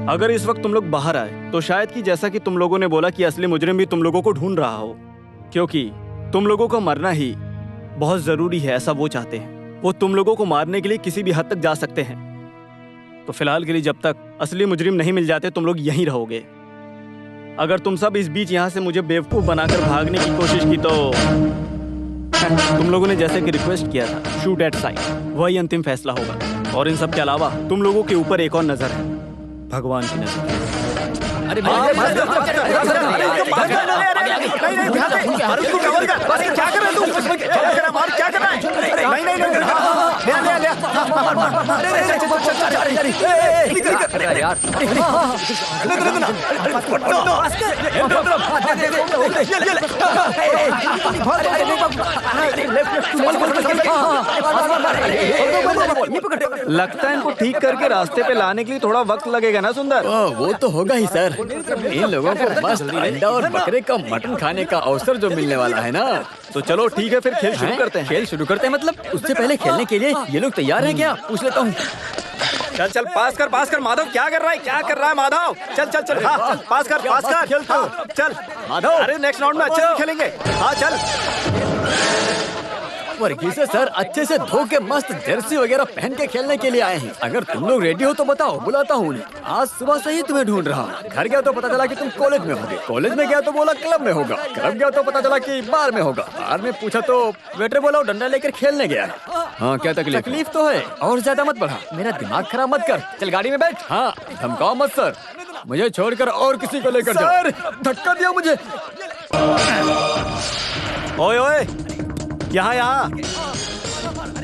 अगर इस वक्त तुम लोग बाहर आए तो शायद कि जैसा कि तुम लोगों ने बोला कि असली मुजरिम भी तुम लोगों को ढूंढ रहा हो, क्योंकि तुम लोगों का मरना ही बहुत जरूरी है, ऐसा वो चाहते हैं। वो तुम लोगों को मारने के लिए किसी भी हद तक जा सकते हैं। तो फिलहाल के लिए जब तक असली मुजरिम नहीं मिल जाते तुम लोग यहीं रहोगे। अगर तुम सब इस बीच यहाँ से मुझे बेवकूफ बनाकर भागने की कोशिश की तो तुम लोगों ने जैसे कि रिक्वेस्ट किया था, शूट एट साइट, वही अंतिम फैसला होगा। और इन सब के अलावा तुम लोगों के ऊपर एक और नजर है, भगवान की नजर। अरे लगता है इनको ठीक करके रास्ते पे लाने के लिए थोड़ा वक्त लगेगा ना सुंदर? वो तो होगा ही सर। इन लोगों को मस्त अंडा और बकरे का मटन खाने का अवसर जो मिलने वाला है ना। तो चलो ठीक है, फिर खेल शुरू करते हैं। खेल शुरू करते हैं मतलब? उससे पहले खेलने के लिए ये लोग तैयार हैं क्या? पूछ लेता हूँ। चल चल, पास कर माधव। क्या कर रहा है माधव? चल चल चल, हाँ चल, पास कर खेलता हूँ। चल माधव, अरे नेक्स्ट राउंड में अच्छे से खेलेंगे। हाँ चल। वर्गीसे सर अच्छे से धो के मस्त जर्सी वगैरह पहन के खेलने के लिए आए हैं। अगर तुम लोग रेडी हो तो बताओ, बुलाता हूँ उन्हें। आज सुबह से ही तुम्हें ढूंढ रहा हूँ। घर गया तो पता चला कि तुम कॉलेज में होगे, कॉलेज में गया तो बोला क्लब में होगा, क्लब गया तो पता चला कि बार में होगा, बार में पूछा तो वेटर बोला डंडा लेकर खेलने गया। हाँ क्या तकलीफ तो है, और ज्यादा मत बढ़ा, मेरा दिमाग खराब मत कर। चल गाड़ी में बैठ। हाँ धमकाओ मत सर, मुझे छोड़कर और किसी को लेकर जाओ। सर, धक्का दिया मुझे। ओए यहाँ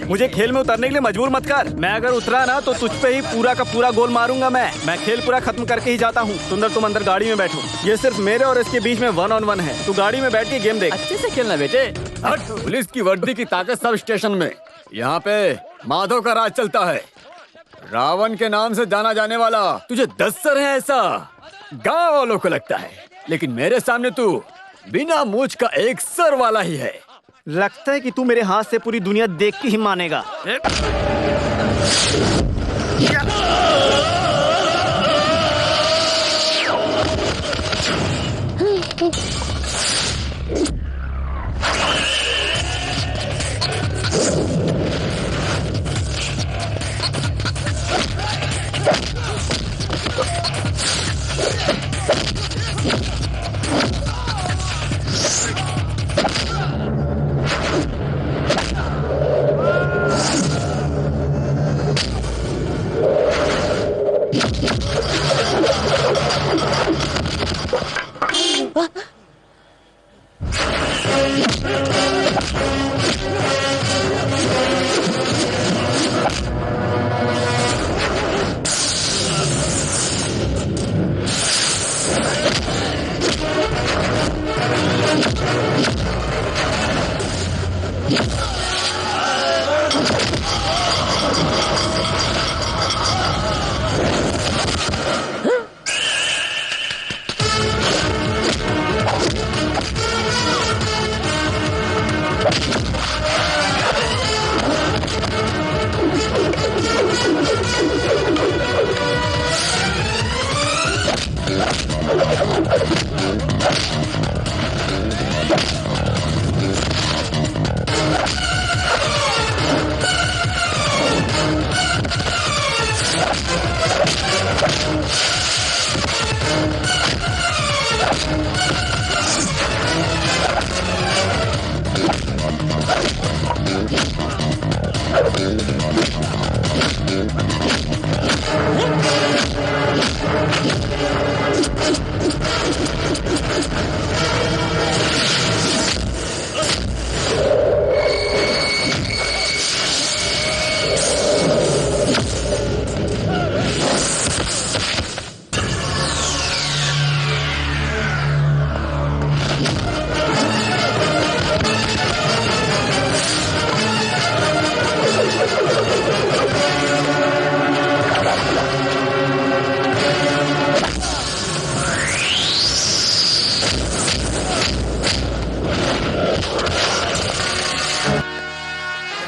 मुझे खेल में उतरने के लिए मजबूर मत कर। मैं अगर उतरा ना तो तुझ पे ही पूरा का पूरा गोल मारूंगा। मैं खेल पूरा खत्म करके ही जाता हूँ। सुंदर, तुम अंदर गाड़ी में बैठो। ये सिर्फ मेरे और इसके बीच में 1-on-1 है। तू गाड़ी में बैठ के गेम देख। अच्छे से खेलना बेटे। पुलिस की वर्दी की ताकत सब स्टेशन में। यहाँ पे माधव का राज चलता है, रावण के नाम से जाना जाने वाला। तुझे 10 सर है ऐसा गाँव वालों को लगता है, लेकिन मेरे सामने तू बिना मूंछ का एक सर वाला ही है। लगता है कि तू मेरे हाथ से पूरी दुनिया देख के ही मानेगा।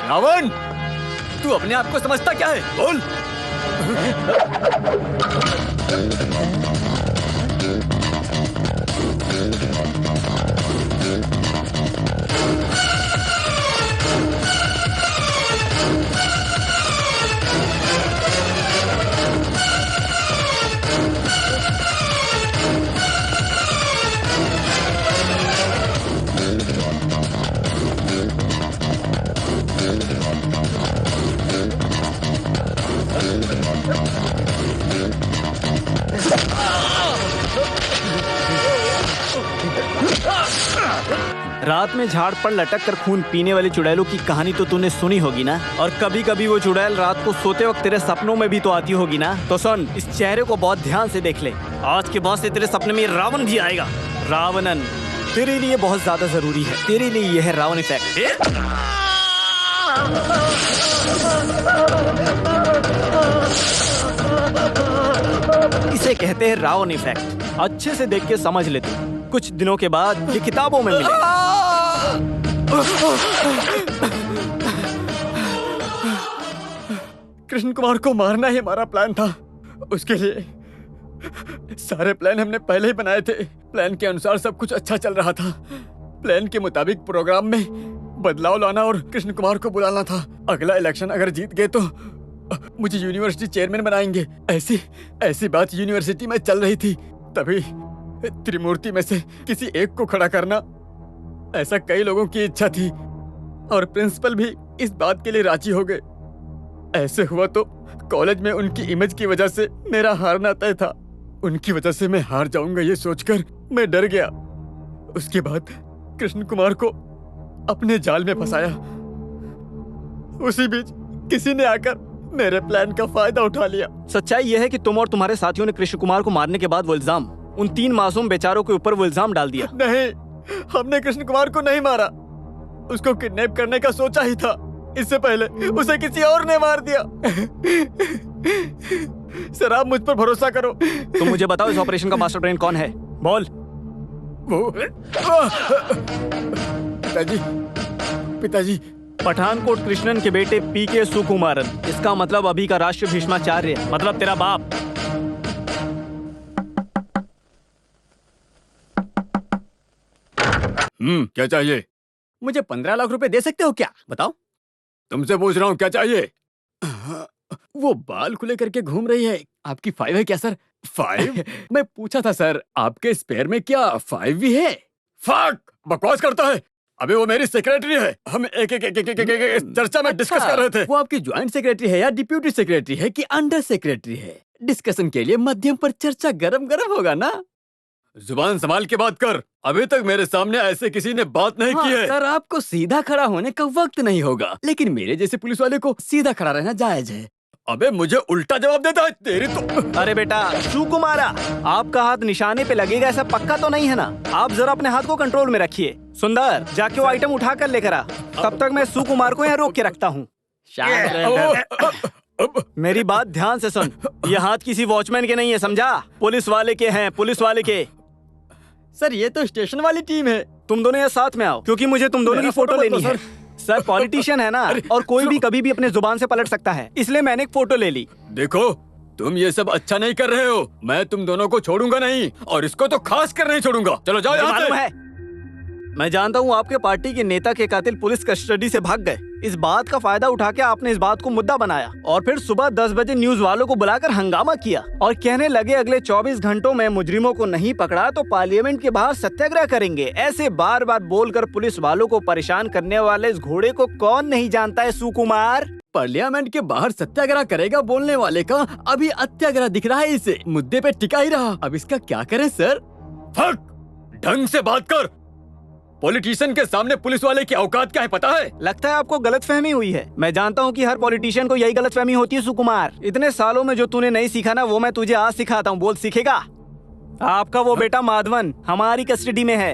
रावण, तू अपने आप को समझता क्या है? बोल। रात में झाड़ पर लटक कर खून पीने वाली चुड़ैलों की कहानी तो तूने सुनी होगी ना। और कभी कभी वो चुड़ैल रात को सोते वक्त तेरे सपनों में भी तो आती होगी ना। तो सुन, इस चेहरे को बहुत ध्यान से देख ले। आज के बाद से तेरे सपने में रावण भी आएगा। रावणन तेरे लिए बहुत ज्यादा जरूरी है। तेरे लिए यह है रावण इफेक्ट। इसे कहते हैं रावण इफेक्ट। अच्छे से देख के समझ ले तू। कुछ दिनों के बाद ये किताबों में मिलेगा। कृष्ण कुमार को मारना ही हमारा प्लान था। उसके लिए सारे प्लान हमने पहले ही बनाए थे। प्लान के अनुसार सब कुछ अच्छा चल रहा था। प्लान के मुताबिक प्रोग्राम में बदलाव लाना और कृष्ण कुमार को बुलाना था। अगला इलेक्शन अगर जीत गए तो मुझे यूनिवर्सिटी चेयरमैन बनाएंगे। ऐसी बात यूनिवर्सिटी में चल रही थी। तभी त्रिमूर्ति में से किसी एक को खड़ा करना, ऐसा कई लोगों की इच्छा थी और प्रिंसिपल भी इस बात के लिए राजी हो गए। ऐसे हुआ तो कॉलेज में उनकी इमेज की वजह से मेरा हारना तय था। उनकी वजह से मैं हार जाऊंगा ये सोचकर मैं डर गया। उसके बाद कृष्ण कुमार को अपने जाल में फंसाया। उसी बीच किसी ने आकर मेरे प्लान का फायदा उठा लिया। सच्चाई यह है कि तुम और तुम्हारे साथियों ने कृष्ण कुमार को मारने के बाद वो इल्जाम उन 3 मासूम बेचारों के ऊपर वो इल्जाम डाल दिया। नहीं, हमने कृष्ण कुमार को नहीं मारा। उसको किडनैप करने का सोचा ही था। इससे पहले उसे किसी और ने मार दिया। सर, आप मुझ पर भरोसा करो। तुम मुझे बताओ, इस ऑपरेशन का मास्टर ब्रेन कौन है? बोल। वो पिताजी पठानकोट कृष्णन के बेटे पीके सुकुमारन। इसका मतलब अभी का राष्ट्रीय भीष्माचार्य, मतलब तेरा बाप। क्या चाहिए? मुझे 15 लाख रुपए दे सकते हो क्या? बताओ। तुमसे पूछ रहा हूँ, क्या चाहिए? वो बाल खुले करके घूम रही है। आपकी 5 है क्या सर? 5? मैं पूछा था सर, आपके स्पेयर में क्या 5 भी है? फक, बकवास करता है। अबे वो मेरी सेक्रेटरी है। हम एक चर्चा में डिस्कस कर रहे थे। वो आपकी ज्वाइंट सेक्रेटरी है या डिप्यूटी सेक्रेटरी है कि अंडर सेक्रेटरी है? डिस्कशन के लिए मध्यम पर चर्चा गरम गरम होगा ना। जुबान संभाल के बात कर। अभी तक मेरे सामने ऐसे किसी ने बात नहीं की है। सर, आपको सीधा खड़ा होने का वक्त नहीं होगा, लेकिन मेरे जैसे पुलिस वाले को सीधा खड़ा रहना जायज है। अबे मुझे उल्टा जवाब देता है तेरी तो। अरे बेटा सुकुमारा, आपका हाथ निशाने पे लगेगा ऐसा पक्का तो नहीं है ना? आप जरा अपने हाथ को कंट्रोल में रखिए। सुंदर, जाके वो आइटम उठा कर लेकर आ। तब तक मैं सुकुमार को यहाँ रोक के रखता हूँ। मेरी बात ध्यान से सुन। ये हाथ किसी वॉचमैन के नहीं है, समझा? पुलिस वाले के हैं, पुलिस वाले के। सर, ये तो स्टेशन वाली टीम है। तुम दोनों यहाँ साथ में आओ, क्योंकि मुझे तुम दोनों की फोटो लेनी है। सर, पॉलिटिशियन है ना, और कोई भी कभी भी अपने जुबान से पलट सकता है, इसलिए मैंने एक फोटो ले ली। देखो, तुम ये सब अच्छा नहीं कर रहे हो। मैं तुम दोनों को छोड़ूंगा नहीं, और इसको तो खास कर नहीं छोड़ूंगा। चलो जाओ यहाँ से। मालूम है, मैं जानता हूँ आपके पार्टी के नेता के कातिल पुलिस कस्टडी से भाग गए। इस बात का फायदा उठा के आपने इस बात को मुद्दा बनाया और फिर सुबह 10 बजे न्यूज वालों को बुलाकर हंगामा किया और कहने लगे अगले 24 घंटों में मुजरिमों को नहीं पकड़ा तो पार्लियामेंट के बाहर सत्याग्रह करेंगे। ऐसे बार बार बोलकर पुलिस वालों को परेशान करने वाले इस घोड़े को कौन नहीं जानता है सुकुमार। पार्लियामेंट के बाहर सत्याग्रह करेगा बोलने वाले का अभी अत्याग्रह दिख रहा है, इसे मुद्दे पे टिका ही रहा। अब इसका क्या करें सर? फक, ढंग से बात कर। पॉलिटिशियन के सामने पुलिस वाले की औकात क्या है पता है? लगता है आपको गलतफहमी हुई है। मैं जानता हूँ कि हर पॉलिटिशियन को यही गलतफहमी होती है सुकुमार। इतने सालों में जो तूने नहीं सीखा ना वो मैं तुझे आज सिखाता हूँ। बोल सीखेगा? आपका वो बेटा माधवन हमारी कस्टडी में है।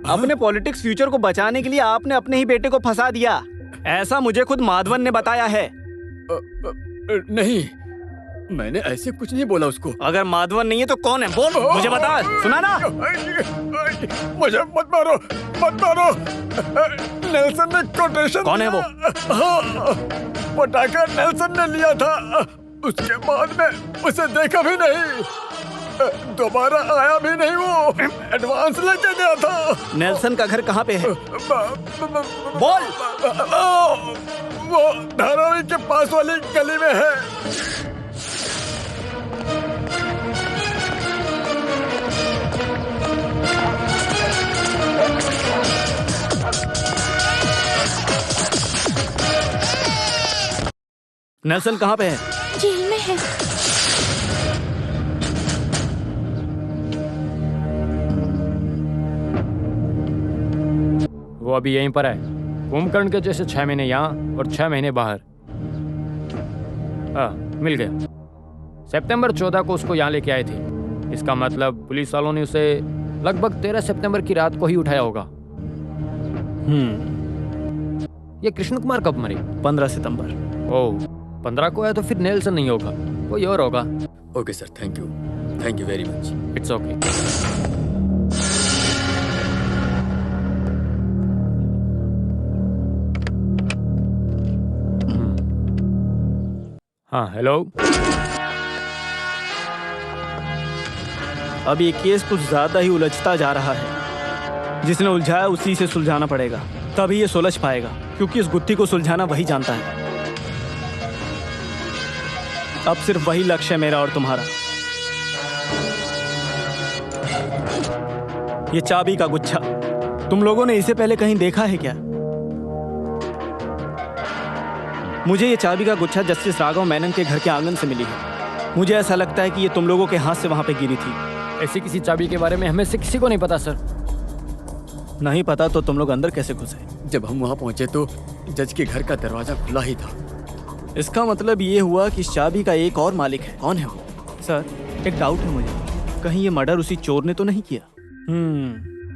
अपने पॉलिटिक्स फ्यूचर को बचाने के लिए आपने अपने ही बेटे को फंसा दिया, ऐसा मुझे खुद माधवन ने बताया है। नहीं, मैंने ऐसे कुछ नहीं बोला उसको। अगर माधवन नहीं है तो कौन है? बोल, मुझे बता। सुना ना? मुझे मत मारो, मत मारो। नेल्सन ने कोटेशन। कौन है वो? पटाखा नेल्सन ने लिया था, उसके बाद में उसे देखा भी नहीं, दोबारा आया भी नहीं। वो एडवांस लेके गया था। नेल्सन का घर कहाँ पे है? बोल। वो धारावी के पास वाली गली में है। नेल्सन कहाँ पे है? जेल में है। वो अभी यहीं पर है, कुंभकर्ण के जैसे 6 महीने यहाँ और 6 महीने बाहर। मिल गया। सितंबर 14 को उसको यहाँ लेके आए थे। इसका मतलब पुलिस वालों ने उसे लगभग 13 सितंबर की रात को ही उठाया होगा। ये कृष्ण कुमार कब मरे? 15 सितंबर। ओह, 15 को है तो फिर नेल्सन नहीं होगा, कोई और होगा। Okay sir, thank you very much. It's okay. हाँ, हेलो। अब ये केस कुछ ज्यादा ही उलझता जा रहा है। जिसने उलझाया उसी से सुलझाना पड़ेगा, तभी ये सुलझ पाएगा, क्योंकि इस गुत्थी को सुलझाना वही जानता है। अब सिर्फ वही लक्ष्य है मेरा और तुम्हारा। ये चाबी का गुच्छा, तुम लोगों ने इसे पहले कहीं देखा है क्या? मुझे ये चाबी का गुच्छा जस्टिस राघव मेनन के घर के आंगन से मिली है। मुझे ऐसा लगता है कि ये तुम लोगों के हाथ से वहां पे गिरी थी। ऐसी किसी चाबी के बारे में हमें से किसी को नहीं पता सर। नहीं पता तो तुम लोग अंदर कैसे घुसे? जब हम वहाँ पहुँचे तो जज के घर का दरवाजा खुला ही था। इसका मतलब ये हुआ कि इस चाबी का एक और मालिक है। कौन है वो? सर, एक डाउट है मुझे, कहीं ये मर्डर उसी चोर ने तो नहीं किया?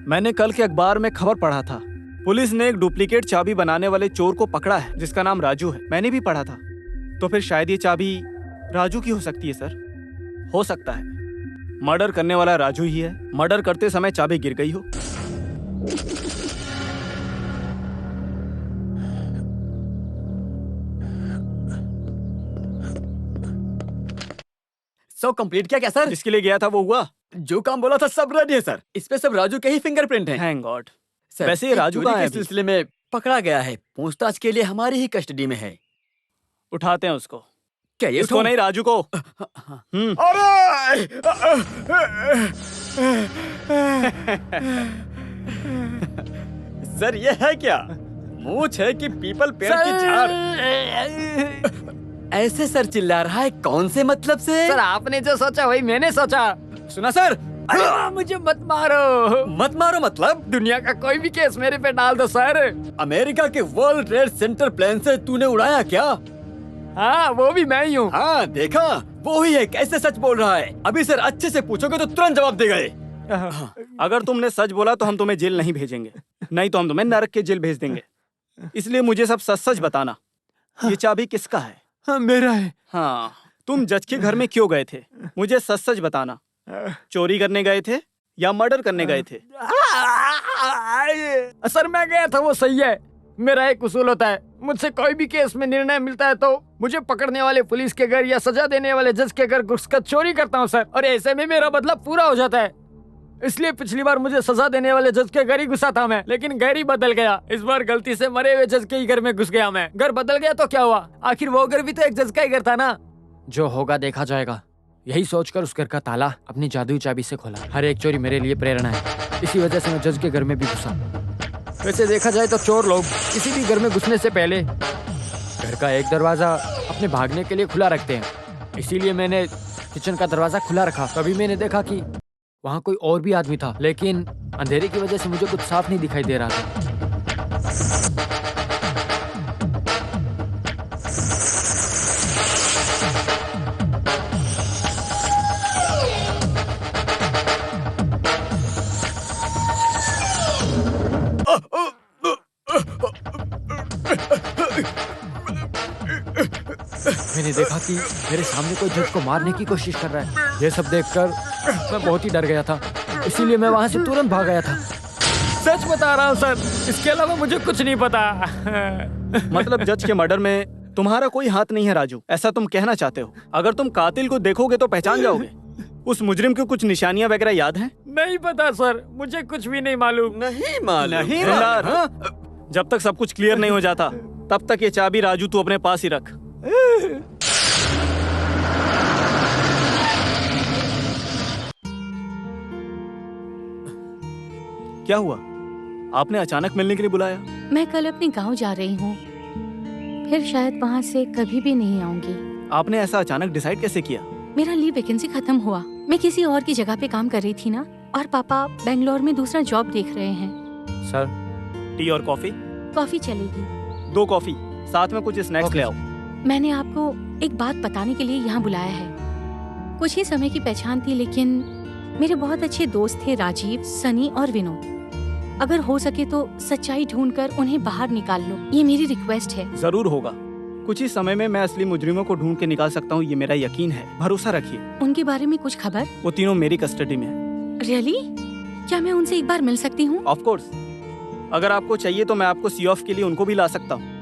मैंने कल के अखबार में खबर पढ़ा था, पुलिस ने एक डुप्लीकेट चाबी बनाने वाले चोर को पकड़ा है जिसका नाम राजू है। मैंने भी पढ़ा था, तो फिर शायद ये चाबी राजू की हो सकती है सर। हो सकता है मर्डर करने वाला राजू ही है, मर्डर करते समय चाबी गिर गई हो। सब कंप्लीट किया क्या सर? जिसके लिए गया था वो हुआ? जो काम बोला था सब रेडी है सर। इस पे सब राजू के ही फिंगरप्रिंट हैं। Thank God. सर, वैसे ये राजू चोरी कहाँ के है अभी? सिलसिले में पकड़ा गया है, पूछताछ के लिए हमारी ही कस्टडी में है। उठाते हैं उसको। क्या ये इसको नहीं, राजू को। सर ये है क्या? मूछ है कि पीपल पेड़ की झाड़? ऐसे सर चिल्ला रहा है, कौन से मतलब से? सर आपने जो सोचा वही मैंने सोचा। सुना सर? मुझे मत मारो। मत मारो मतलब? दुनिया का कोई भी केस मेरे पे डाल दो सर। अमेरिका के वर्ल्ड ट्रेड सेंटर प्लेन से तूने उड़ाया क्या? हाँ, वो भी मैं ही हूँ। हाँ देखा, वो ही है। कैसे सच बोल रहा है? अभी सर अच्छे से पूछोगे तो तुरंत जवाब दे गए। अगर तुमने सच बोला तो हम तुम्हें जेल नहीं भेजेंगे, नहीं तो हम तुम्हें नरक के जेल भेज देंगे। इसलिए मुझे सब सच सच बताना। ये चाबी किसका है? हाँ, मेरा है। हाँ, तुम जज के घर में क्यों गए थे? मुझे सच सच बताना। चोरी करने गए थे या मर्डर करने गए थे? सर मैं गया था वो सही है। मेरा एक उसूल होता है, मुझसे कोई भी केस में निर्णय मिलता है तो मुझे पकड़ने वाले पुलिस के घर या सजा देने वाले जज के घर घुसकर चोरी करता हूँ सर, और ऐसे में मेरा बदला पूरा हो जाता है। इसलिए पिछली बार मुझे सजा देने वाले जज के घर ही घुसा था मैं, लेकिन घर ही बदल गया। इस बार गलती से मरे हुए जज के ही घर में घुस गया मैं। घर बदल गया तो क्या हुआ, आखिर वो घर भी तो एक जज का ही घर था ना। जो होगा देखा जाएगा, यही सोचकर उस घर का ताला अपनी जादुई चाबी से खोला। हर एक चोरी मेरे लिए प्रेरणा है, इसी वजह से मैं जज के घर में भी घुसा। वैसे देखा जाए तो चोर लोग किसी भी घर में घुसने से पहले घर का एक दरवाजा अपने भागने के लिए खुला रखते हैं, इसीलिए मैंने किचन का दरवाजा खुला रखा। तभी मैंने देखा कि वहाँ कोई और भी आदमी था, लेकिन अंधेरे की वजह से मुझे कुछ साफ नहीं दिखाई दे रहा था। मैंने देखा कि मेरे सामने कोई जज को मारने की कोशिश कर रहा है। ये सब देखकर मैं बहुत ही डर गया था, इसीलिए मैं वहां से तुरंत भाग गया था। सच बता रहा हूँ सर, इसके अलावा मुझे कुछ नहीं पता। मतलब जज के मर्डर में तुम्हारा कोई हाथ नहीं है राजू, ऐसा तुम कहना चाहते हो? अगर तुम कातिल को देखोगे तो पहचान जाओगे। उस मुजरिम की कुछ निशानियां वगैरह याद हैं? नहीं पता सर, मुझे कुछ भी नहीं मालूम। नहीं मालूम। नहीं यार, जब तक सब कुछ क्लियर नहीं हो जाता तब तक ये चाबी राजू तू अपने पास ही रख। क्या हुआ, आपने अचानक मिलने के लिए बुलाया? मैं कल अपने गांव जा रही हूँ, फिर शायद वहाँ से कभी भी नहीं आऊंगी। आपने ऐसा अचानक डिसाइड कैसे किया? मेरा लीव वैकेंसी खत्म हुआ, मैं किसी और की जगह पे काम कर रही थी ना, और पापा बेंगलोर में दूसरा जॉब देख रहे हैं। सर, टी और कॉफी? कॉफी चलेगी। 2 कॉफी, साथ में कुछ स्नैक्स ले आओ। मैंने आपको एक बात बताने के लिए यहाँ बुलाया है। कुछ ही समय की पहचान थी, लेकिन मेरे बहुत अच्छे दोस्त थे राजीव, सनी और विनोद। अगर हो सके तो सच्चाई ढूंढकर उन्हें बाहर निकाल लो, ये मेरी रिक्वेस्ट है। जरूर होगा, कुछ ही समय में मैं असली मुजरिमों को ढूंढ के निकाल सकता हूँ, ये मेरा यकीन है। भरोसा रखिए। उनके बारे में कुछ खबर? वो तीनों मेरी कस्टडी में है। रियली? क्या मैं उनसे एक बार मिल सकती हूँ? ऑफ कोर्स, अगर आपको चाहिए तो मैं आपको सी ऑफ के लिए उनको भी ला सकता हूँ।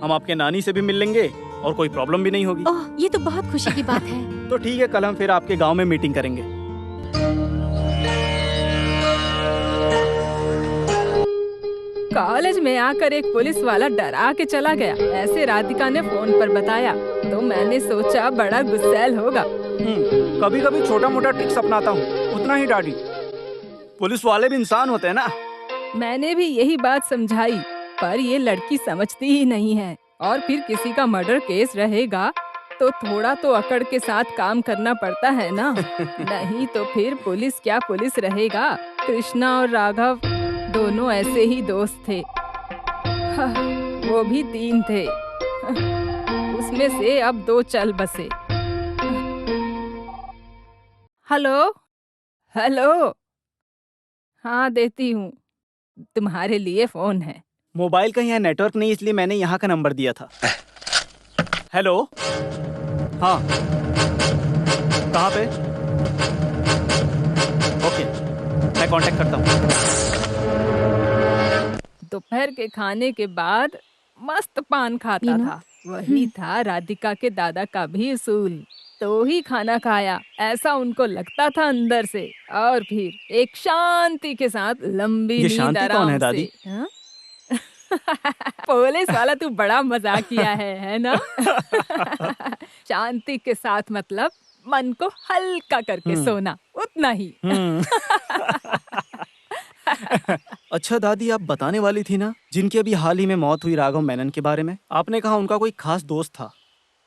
हम आपके नानी से भी मिल लेंगे और कोई प्रॉब्लम भी नहीं होगी। ओह, ये तो बहुत खुशी की बात है। तो ठीक है, कल हम फिर आपके गांव में मीटिंग करेंगे। कॉलेज में आकर एक पुलिस वाला डरा के चला गया, ऐसे राधिका ने फोन पर बताया, तो मैंने सोचा बड़ा गुस्सैल होगा। कभी कभी छोटा मोटा ट्रिक्स अपनाता हूँ, उतना ही डैडी। पुलिस वाले भी इंसान होते हैं ना। मैंने भी यही बात समझाई, पर ये लड़की समझती ही नहीं है। और फिर किसी का मर्डर केस रहेगा तो थोड़ा तो अकड़ के साथ काम करना पड़ता है ना। नहीं तो फिर पुलिस क्या पुलिस रहेगा। कृष्णा और राघव दोनों ऐसे ही दोस्त थे। वो भी 3 थे, उसमें से अब 2 चल बसे। हेलो हेलो, हाँ देती हूँ, तुम्हारे लिए फोन है। मोबाइल का यहाँ नेटवर्क नहीं, इसलिए मैंने यहाँ का नंबर दिया था। हेलो, हाँ, कहाँ पे? ओके, मैं कांटेक्ट करता हूँ। दोपहर के खाने के बाद मस्त पान खाता था। वही था राधिका के दादा का भी उसूल। तो ही खाना खाया, ऐसा उनको लगता था अंदर से। और फिर एक शांति के साथ लंबी ये नींद शांति आराम कौन है से। दादी? हाँ? पुलिस वाला तू बड़ा मजाक किया है ना? शांति के साथ मतलब मन को हल्का करके सोना, उतना ही। अच्छा दादी, आप बताने वाली थी ना जिनकी अभी हाल ही में मौत हुई, राघव मेनन के बारे में। आपने कहा उनका कोई खास दोस्त था,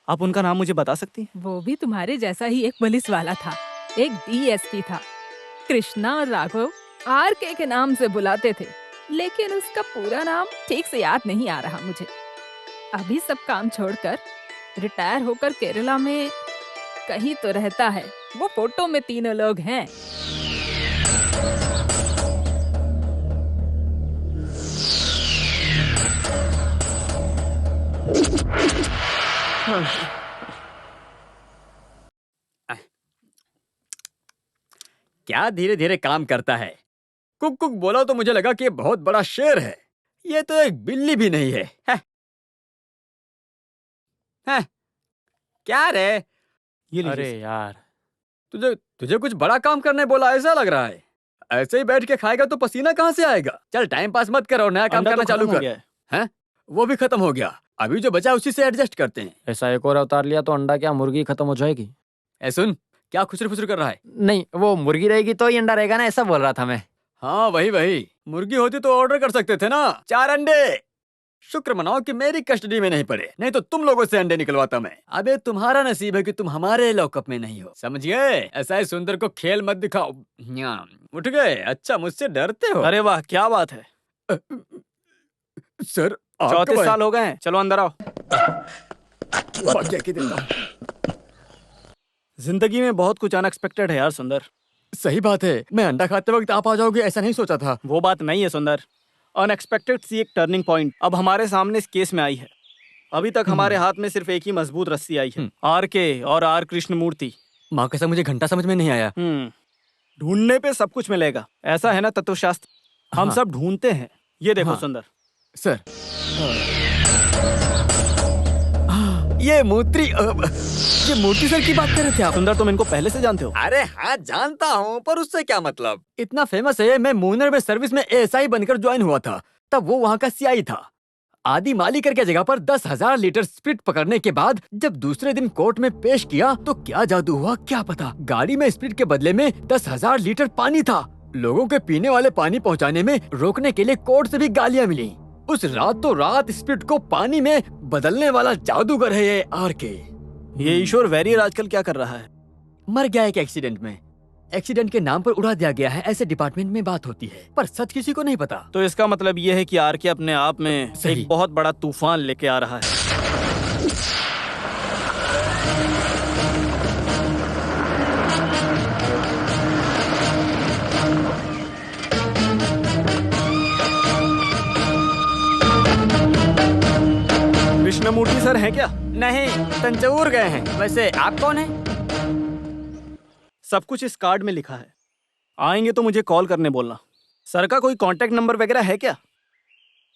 आप उनका नाम मुझे बता सकती हैं? वो भी तुम्हारे जैसा ही एक पुलिस वाला था, एक डीएसपी था। कृष्णा और राघव आरके के नाम से बुलाते थे, लेकिन उसका पूरा नाम ठीक से याद नहीं आ रहा मुझे। अभी सब काम छोड़कर रिटायर होकर केरला में कहीं तो रहता है। वो फोटो में तीनों लोग हैं। क्या धीरे धीरे काम करता है। कुक कुक बोला तो मुझे लगा कि ये बहुत बड़ा शेर है, ये तो एक बिल्ली भी नहीं है। हैं? क्या रे? ये लीजिए। अरे यार, तुझे तुझे कुछ बड़ा काम करने बोला, ऐसा लग रहा है। ऐसे ही बैठ के खाएगा तो पसीना कहाँ से आएगा? चल टाइम पास मत करो, नया काम अंडा करना तो चालू खत्म हो कर। गया है। हैं? वो भी खत्म हो गया। अभी जो बचा उसी से एडजस्ट करते हैं। ऐसा एक और अवतार लिया तो अंडा क्या मुर्गी खत्म हो जाएगी? ए सुन, क्या खुसर फुसर कर रहा है? नहीं, वो मुर्गी रहेगी तो ही अंडा रहेगा ना, ऐसा बोल रहा था मैं। हाँ वही मुर्गी होती तो ऑर्डर कर सकते थे ना, 4 अंडे। शुक्र मनाओ कि मेरी कस्टडी में नहीं पड़े, नहीं तो तुम लोगों से अंडे निकलवाता मैं। अबे तुम्हारा नसीब है कि तुम हमारे लॉकअप में नहीं हो, समझ गए? ऐसा है सुंदर को खेल मत दिखाओ। उठ गए? अच्छा, मुझसे डरते हो? अरे वाह, क्या बात है। सर 34 साल हो गए हैं, चलो अंदर आओ। जिंदगी में बहुत कुछ अनएक्सपेक्टेड है यार सुंदर। सही बात है, मैं अंडा खाते वक्त आप आ जाओगे ऐसा नहीं सोचा था। वो बात नहीं है सुंदर, अनएक्सपेक्टेड सी एक टर्निंग पॉइंट अब हमारे सामने इस केस में आई है। अभी तक हमारे हाथ में सिर्फ एक ही मजबूत रस्सी आई है, आर.के. और आर कृष्णमूर्ति। माँ कसम मुझे घंटा समझ में नहीं आया। ढूंढने पे सब कुछ मिलेगा, ऐसा है ना तत्वशास्त्र। हम हाँ। सब ढूंढते हैं। ये देखो हाँ। सुंदर, सर ये मूर्ति सर की बात कर रहे थे आप? सुंदर तुम इनको पहले से जानते हो? अरे हाँ जानता हूँ, पर उससे क्या मतलब? इतना फेमस है, मैं मूनर में सर्विस में एएसआई बनकर ज्वाइन हुआ था, तब वो वहाँ का सीआई था। आदि माली करके जगह पर 10,000 लीटर स्प्रिट पकड़ने के बाद जब दूसरे दिन कोर्ट में पेश किया तो क्या जादू हुआ क्या पता। गाड़ी में स्प्रिट के बदले में 10,000 लीटर पानी था। लोगों के पीने वाले पानी पहुँचाने में रोकने के लिए कोर्ट से भी गालियाँ मिली। उस रातों रात स्प्रिट को पानी में बदलने वाला जादूगर है ये आर.के. ये ईश्वर वैरियर आजकल क्या कर रहा है? मर गया एक एक्सीडेंट में। एक्सीडेंट के नाम पर उड़ा दिया गया है, ऐसे डिपार्टमेंट में बात होती है, पर सच किसी को नहीं पता। तो इसका मतलब ये है कि आर.के. अपने आप में सही। एक बहुत बड़ा तूफान लेके आ रहा है। कृष्णमूर्ति सर हैं क्या? नहीं, तंजौर गए हैं। वैसे आप कौन हैं? सब कुछ इस कार्ड में लिखा है, आएंगे तो मुझे कॉल करने बोलना। सर का कोई कांटेक्ट नंबर वगैरह है क्या?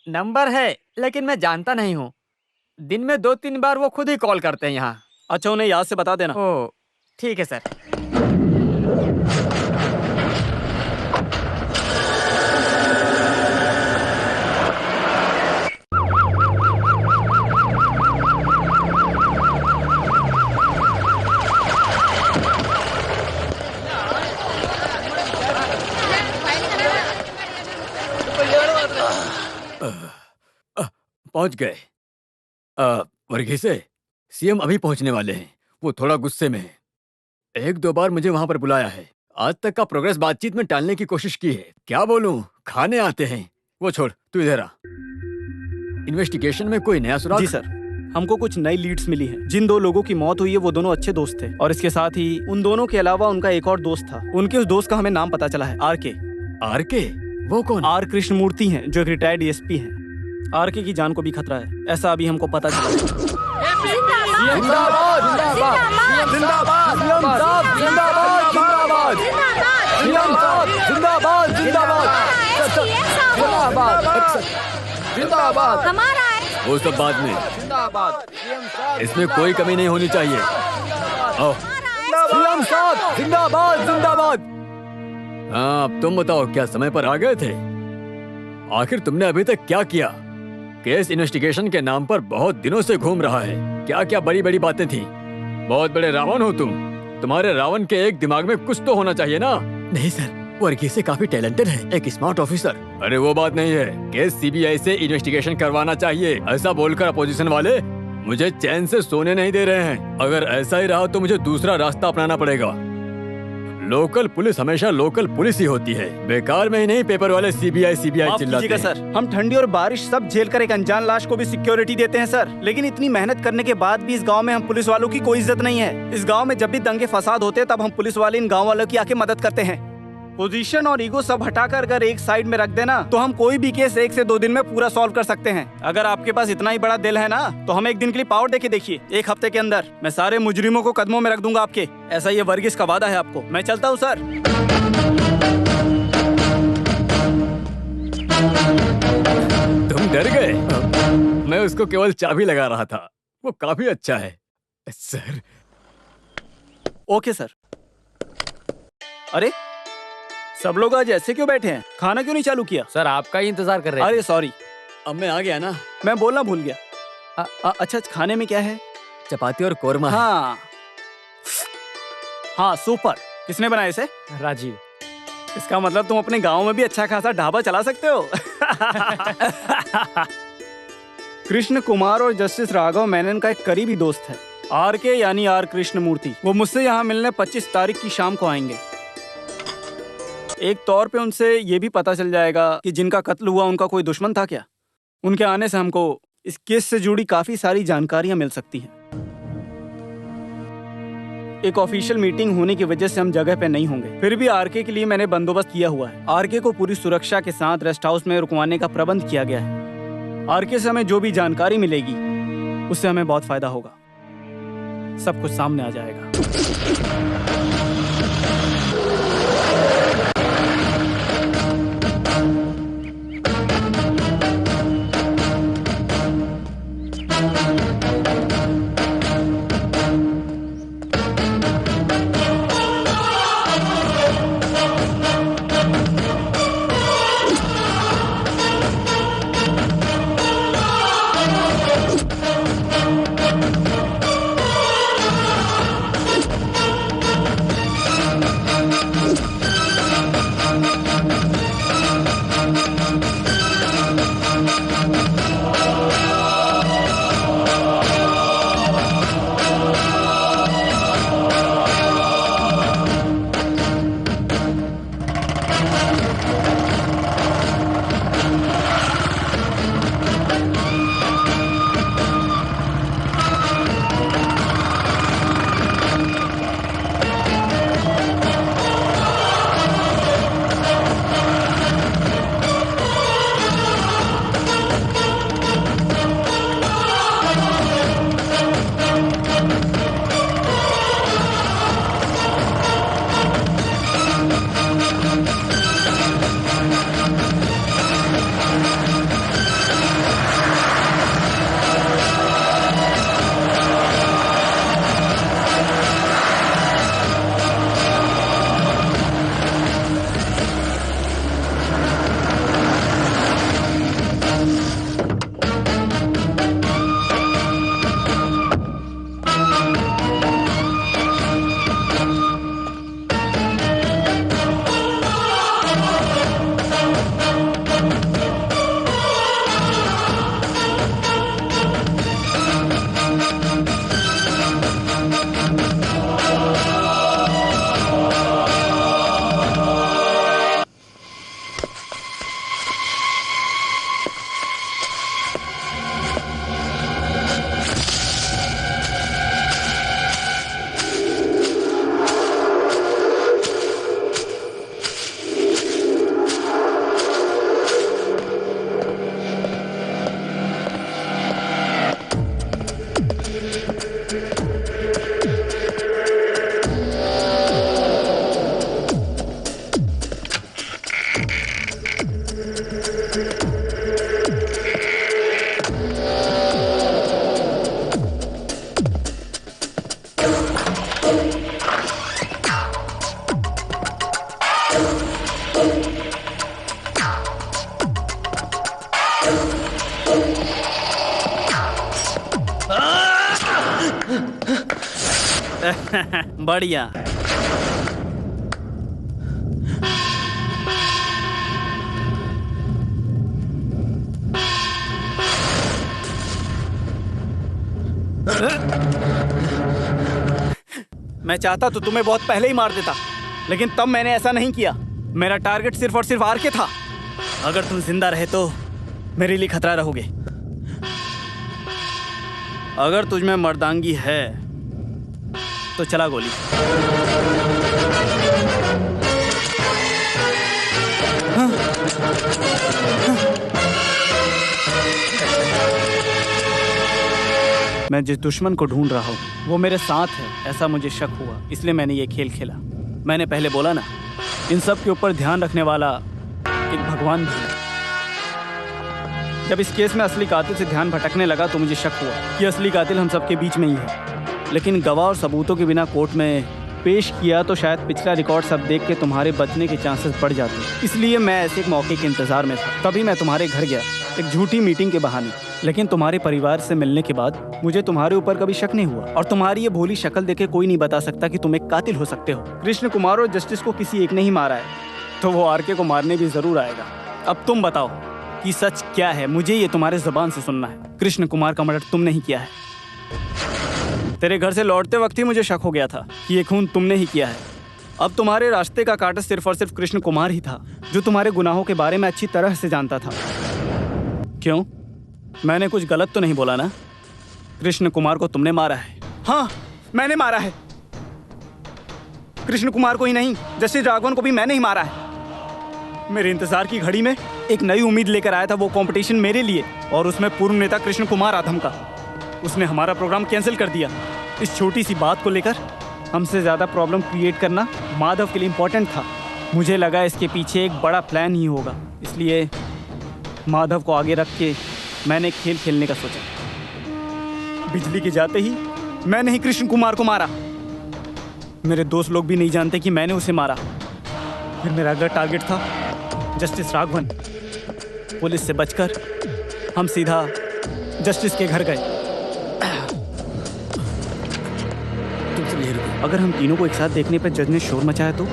नंबर है, लेकिन मैं जानता नहीं हूँ। दिन में 2-3 बार वो खुद ही कॉल करते हैं यहाँ। अच्छा, उन्हें याद से बता देना। ओ ठीक है सर। पहुंच गए। वर्गीसे, सीएम अभी पहुंचने वाले हैं। वो थोड़ा गुस्से में है। 1-2 बार मुझे वहां पर बुलाया है। आज तक का प्रोग्रेस बातचीत में टालने की कोशिश की है। क्या बोलूं, खाने आते हैं। वो छोड़, तू इधर आ। इन्वेस्टिगेशन में कोई नया सुराग? जी सर, हमको कुछ नई लीड्स मिली हैं। जिन 2 लोगों की मौत हुई है वो दोनों अच्छे दोस्त थे, और इसके साथ ही उन दोनों के अलावा उनका एक और दोस्त था। उनके उस दोस्त का हमें नाम पता चला है, आर.के. आर.के.? वो कौन? आर कृष्णमूर्ति हैं, जो एक रिटायर्ड डीएसपी हैं। आर.के. की जान को भी खतरा है, ऐसा अभी हमको पता चला। जिंदाबाद जिंदाबाद जिंदाबाद जिंदाबाद जिंदाबाद जिंदाबाद जिंदाबाद जिंदाबाद। हमारा है। वो सब बाद में, इसमें कोई कमी नहीं होनी चाहिए। आओ। सीएम साहब जिंदाबाद जिंदाबाद। हाँ, अब तुम बताओ, क्या समय पर आ गए थे? आखिर तुमने अभी तक क्या किया? केस इन्वेस्टिगेशन के नाम पर बहुत दिनों से घूम रहा है। क्या क्या बड़ी बड़ी बातें थी। बहुत बड़े रावण हो तुम। तुम्हारे रावण के एक दिमाग में कुछ तो होना चाहिए ना? नहीं सर, वर्गीसे काफी टैलेंटेड है, एक स्मार्ट ऑफिसर। अरे वो बात नहीं है, केस सीबीआई से इन्वेस्टिगेशन करवाना चाहिए, ऐसा बोलकर अपोजिशन वाले मुझे चैन से सोने नहीं दे रहे हैं। अगर ऐसा ही रहा तो मुझे दूसरा रास्ता अपनाना पड़ेगा। लोकल पुलिस हमेशा लोकल पुलिस ही होती है। बेकार में ही नहीं पेपर वाले सीबीआई माफ चिल्लाते कीजिएगा हैं। सर, हम ठंडी और बारिश सब झेल कर एक अनजान लाश को भी सिक्योरिटी देते हैं सर। लेकिन इतनी मेहनत करने के बाद भी इस गांव में हम पुलिस वालों की कोई इज्जत नहीं है। इस गांव में जब भी दंगे फसाद होते हैं तब हम पुलिस वाले इन गांव वालों की आके मदद करते हैं। पोजीशन और ईगो सब हटाकर अगर एक साइड में रख देना तो हम कोई भी केस 1 से 2 दिन में पूरा सॉल्व कर सकते हैं। अगर आपके पास इतना ही बड़ा दिल है ना तो हम एक दिन के लिए पावर देके देखिए। 1 हफ्ते के अंदर मैं सारे मुजरिमों को कदमों में रख दूंगा आपके। ऐसा ये वर्गीस का वादा है आपको। मैं चलता हूँ सर। तुम डर गए? मैं उसको केवल चाबी लगा रहा था। वो काफी अच्छा है सर। Okay sir. अरे सब लोग आज ऐसे क्यों बैठे हैं? खाना क्यों नहीं चालू किया? सर आपका ही इंतजार कर रहे हैं। अरे सॉरी, अब मैं आ गया ना। मैं बोलना भूल गया। अच्छा, खाने में क्या है? चपाती और कोरमा। हाँ हाँ, सुपर। किसने बनाया इसे? राजीव। इसका मतलब तुम अपने गांव में भी अच्छा खासा ढाबा चला सकते हो। कृष्ण कुमार और जस्टिस राघव मेनन का एक करीबी दोस्त है, आर.के. यानी आर. कृष्णमूर्ति। वो मुझसे यहाँ मिलने 25 तारीख की शाम को आएंगे। एक तौर पे उनसे ये भी पता चल जाएगा कि जिनका कत्ल हुआ उनका कोई दुश्मन था क्या। उनके आने से हमको इस केस से जुड़ी काफी सारी जानकारियां मिल सकती हैं। एक ऑफिशियल मीटिंग होने की वजह से हम जगह पे नहीं होंगे, फिर भी आर.के. के लिए मैंने बंदोबस्त किया हुआ है। आर.के. को पूरी सुरक्षा के साथ रेस्ट हाउस में रुकवाने का प्रबंध किया गया है। आर.के. से हमें जो भी जानकारी मिलेगी उससे हमें बहुत फायदा होगा। सब कुछ सामने आ जाएगा। बढ़िया। मैं चाहता तो तुम्हें बहुत पहले ही मार देता, लेकिन तब मैंने ऐसा नहीं किया। मेरा टारगेट सिर्फ और सिर्फ आर.के. था। अगर तुम जिंदा रहे तो मेरे लिए खतरा रहोगे। अगर तुझमें मर्दांगी है तो चला गोली। मैं जिस दुश्मन को ढूंढ रहा हूँ वो मेरे साथ है, ऐसा मुझे शक हुआ, इसलिए मैंने ये खेल खेला। मैंने पहले बोला ना, इन सब के ऊपर ध्यान रखने वाला एक भगवान भी है। जब इस केस में असली कातिल से ध्यान भटकने लगा तो मुझे शक हुआ कि असली कातिल हम सबके बीच में ही है, लेकिन गवाह और सबूतों के बिना कोर्ट में पेश किया तो शायद पिछला रिकॉर्ड सब देख के तुम्हारे बचने के चांसेस बढ़ जाते। इसलिए मैं ऐसे एक मौके के इंतजार में था। तभी मैं तुम्हारे घर गया, एक झूठी मीटिंग के बहाने। लेकिन तुम्हारे परिवार से मिलने के बाद मुझे तुम्हारे ऊपर कभी शक नहीं हुआ, और तुम्हारी ये भोली शक्ल देखे कोई नहीं बता सकता कि तुम एक कातिल हो सकते हो। कृष्ण कुमार और जस्टिस को किसी एक ने ही मारा है, तो वो आरके को मारने भी जरूर आएगा। अब तुम बताओ कि सच क्या है, मुझे ये तुम्हारे जुबान से सुनना है। कृष्ण कुमार का मर्डर तुमने ही किया है। तेरे घर से लौटते वक्त ही मुझे शक हो गया था कि ये खून तुमने ही किया है। अब तुम्हारे रास्ते का कांटा सिर्फ और सिर्फ कृष्ण कुमार ही था, जो तुम्हारे गुनाहों के बारे में अच्छी तरह से जानता था। क्यों, मैंने कुछ गलत तो नहीं बोला ना? कृष्ण कुमार को तुमने मारा है। हाँ, मैंने मारा है। कृष्ण कुमार को ही नहीं, जस्टिस राघवन को भी मैंने ही मारा है। मेरे इंतजार की घड़ी में एक नई उम्मीद लेकर आया था वो कंपटीशन मेरे लिए, और उसमें पूर्व नेता कृष्ण कुमार आधम का। उसने हमारा प्रोग्राम कैंसिल कर दिया। इस छोटी सी बात को लेकर हमसे ज़्यादा प्रॉब्लम क्रिएट करना माधव के लिए इम्पोर्टेंट था। मुझे लगा इसके पीछे एक बड़ा प्लान ही होगा, इसलिए माधव को आगे रख के मैंने एक खेल खेलने का सोचा। बिजली के जाते ही मैंने ही कृष्ण कुमार को मारा। मेरे दोस्त लोग भी नहीं जानते कि मैंने उसे मारा। फिर मेरा अगला टारगेट था जस्टिस राघवन। पुलिस से बचकर हम सीधा जस्टिस के घर गए। अगर हम तीनों को एक साथ देखने पर जज ने शोर मचाया तो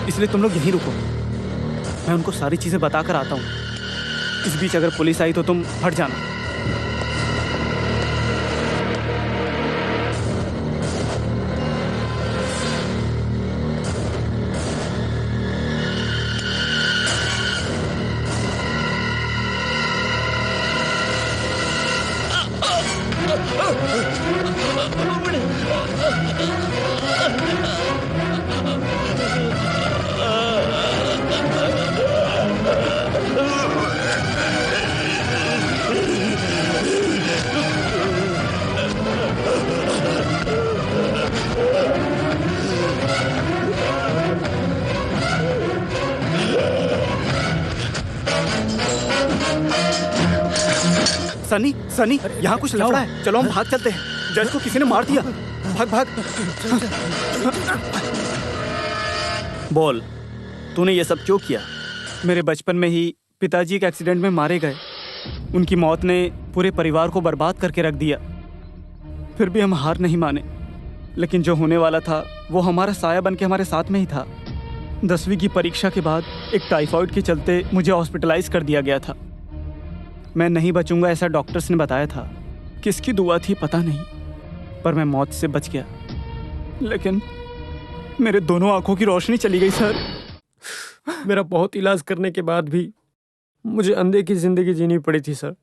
इसलिए तुम लोग यहीं रुको, मैं उनको सारी चीजें बताकर आता हूँ। इस बीच अगर पुलिस आई तो तुम हट जाना। सनी, सनी, यहाँ कुछ लफड़ा है। चलो हम भाग चलते हैं। जज को किसी ने मार दिया। भाग भाग। बोल, तूने ये सब क्यों किया? मेरे बचपन में ही पिताजी के एक्सीडेंट में मारे गए। उनकी मौत ने पूरे परिवार को बर्बाद करके रख दिया। फिर भी हम हार नहीं माने, लेकिन जो होने वाला था वो हमारा साया बन के हमारे साथ में ही था। 10वीं की परीक्षा के बाद एक टाइफाइड के चलते मुझे हॉस्पिटलाइज कर दिया गया था। मैं नहीं बचूंगा ऐसा डॉक्टर्स ने बताया था। किसकी दुआ थी पता नहीं, पर मैं मौत से बच गया। लेकिन मेरे दोनों आंखों की रोशनी चली गई सर। मेरा बहुत इलाज करने के बाद भी मुझे अंधे की जिंदगी जीनी पड़ी थी सर।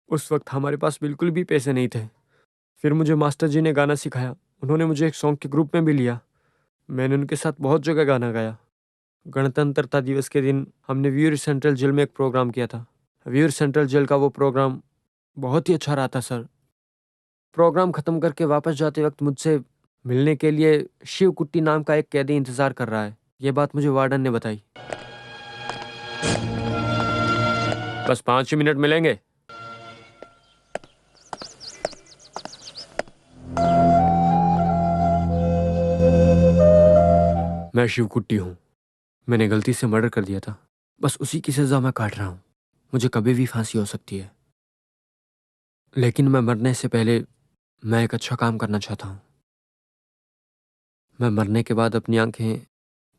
उस वक्त हमारे पास बिल्कुल भी पैसे नहीं थे। फिर मुझे मास्टर जी ने गाना सिखाया। उन्होंने मुझे एक सॉन्ग के ग्रुप में भी लिया। मैंने उनके साथ बहुत जगह गाना गाया। गणतंत्रता दिवस के दिन हमने व्यूअर सेंट्रल जेल में एक प्रोग्राम किया था। व्यूअर सेंट्रल जेल का वो प्रोग्राम बहुत ही अच्छा रहा था सर। प्रोग्राम ख़त्म करके वापस जाते वक्त मुझसे मिलने के लिए शिव कुट्टी नाम का एक कैदी इंतज़ार कर रहा है। ये बात मुझे वार्डन ने बताई। बस 5 ही मिनट मिलेंगे। मैं शिव कुट्टी हूँ। मैंने गलती से मर्डर कर दिया था। बस उसी की सज़ा मैं काट रहा हूँ। मुझे कभी भी फांसी हो सकती है, लेकिन मैं मरने से पहले मैं एक अच्छा काम करना चाहता हूँ। मैं मरने के बाद अपनी आंखें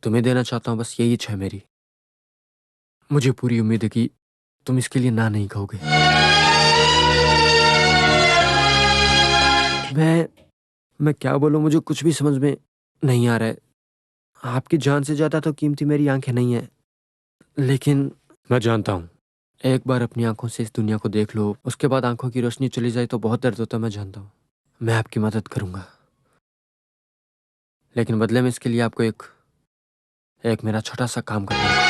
तुम्हें देना चाहता हूँ। बस यही इच्छा है मेरी। मुझे पूरी उम्मीद है कि तुम इसके लिए ना नहीं कहोगे। मैं क्या बोलूँ, मुझे कुछ भी समझ में नहीं आ रहा है। आपकी जान से ज़्यादा तो कीमती मेरी आंखें नहीं है, लेकिन मैं जानता हूँ एक बार अपनी आंखों से इस दुनिया को देख लो, उसके बाद आंखों की रोशनी चली जाए तो बहुत दर्द होता है। मैं जानता हूँ। मैं आपकी मदद करूँगा, लेकिन बदले में इसके लिए आपको एक मेरा छोटा सा काम करना है।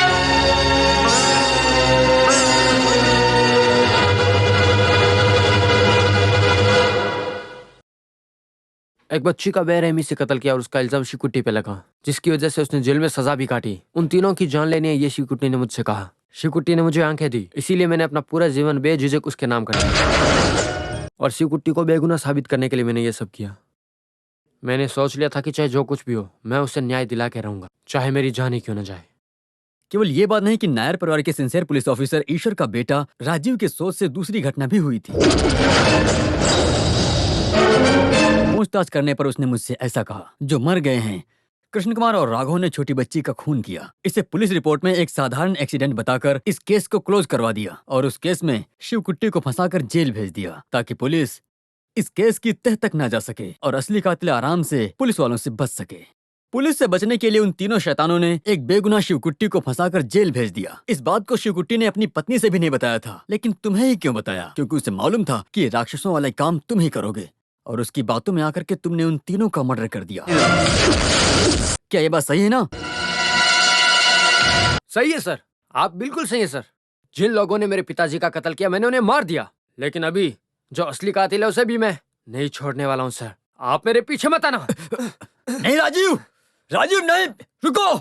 एक बच्ची का बेरहमी से कत्ल किया और उसका इल्जाम शिवकुट्टी पे लगा, जिसकी वजह से उसने जेल में सजा भी काटी। उन तीनों की जान लेनी है, ये शिवकुट्टी ने मुझसे कहा। शिवकुट्टी ने मुझे आंखें दी, इसीलिए मैंने अपना पूरा जीवन बेझिझक उसके नाम कर दिया, और शिवकुट्टी को बेगुनाह साबित करने के लिए मैंने ये सब किया। मैंने सोच लिया था कि चाहे जो कुछ भी हो मैं उसे न्याय दिला के रहूंगा, चाहे मेरी जान ही क्यों न जाए। केवल ये बात नहीं कि नायर परिवार के सिंसियर पुलिस ऑफिसर ईश्वर का बेटा राजीव के सोच से दूसरी घटना भी हुई थी। पूछताछ करने पर उसने मुझसे ऐसा कहा, जो मर गए हैं कृष्ण कुमार और राघव ने छोटी बच्ची का खून किया। इसे पुलिस रिपोर्ट में एक साधारण एक्सीडेंट बताकर इस केस को क्लोज करवा दिया और उस केस में शिवकुट्टी को फंसाकर जेल भेज दिया ताकि पुलिस इस केस की तह तक ना जा सके और असली कातिल आराम से पुलिस वालों से बच सके। पुलिस से बचने के लिए उन तीनों शैतानों ने एक बेगुनाह शिवकुट्टी को फंसाकर जेल भेज दिया। इस बात को शिवकुट्टी ने अपनी पत्नी से भी नहीं बताया था, लेकिन तुम्हें ही क्यों बताया? क्योंकि उसे मालूम था कि ये राक्षसों वाला काम तुम ही करोगे और उसकी बातों में आकर के तुमने उन तीनों का मर्डर कर दिया। क्या ये बात सही है ना? सही है सर, आप बिल्कुल सही है सर। जिन लोगों ने मेरे पिताजी का कत्ल किया मैंने उन्हें मार दिया, लेकिन अभी जो असली कातिल है उसे भी मैं नहीं छोड़ने वाला हूँ सर। आप मेरे पीछे मत आना। नहीं राजीव, राजीव नहीं, रुको।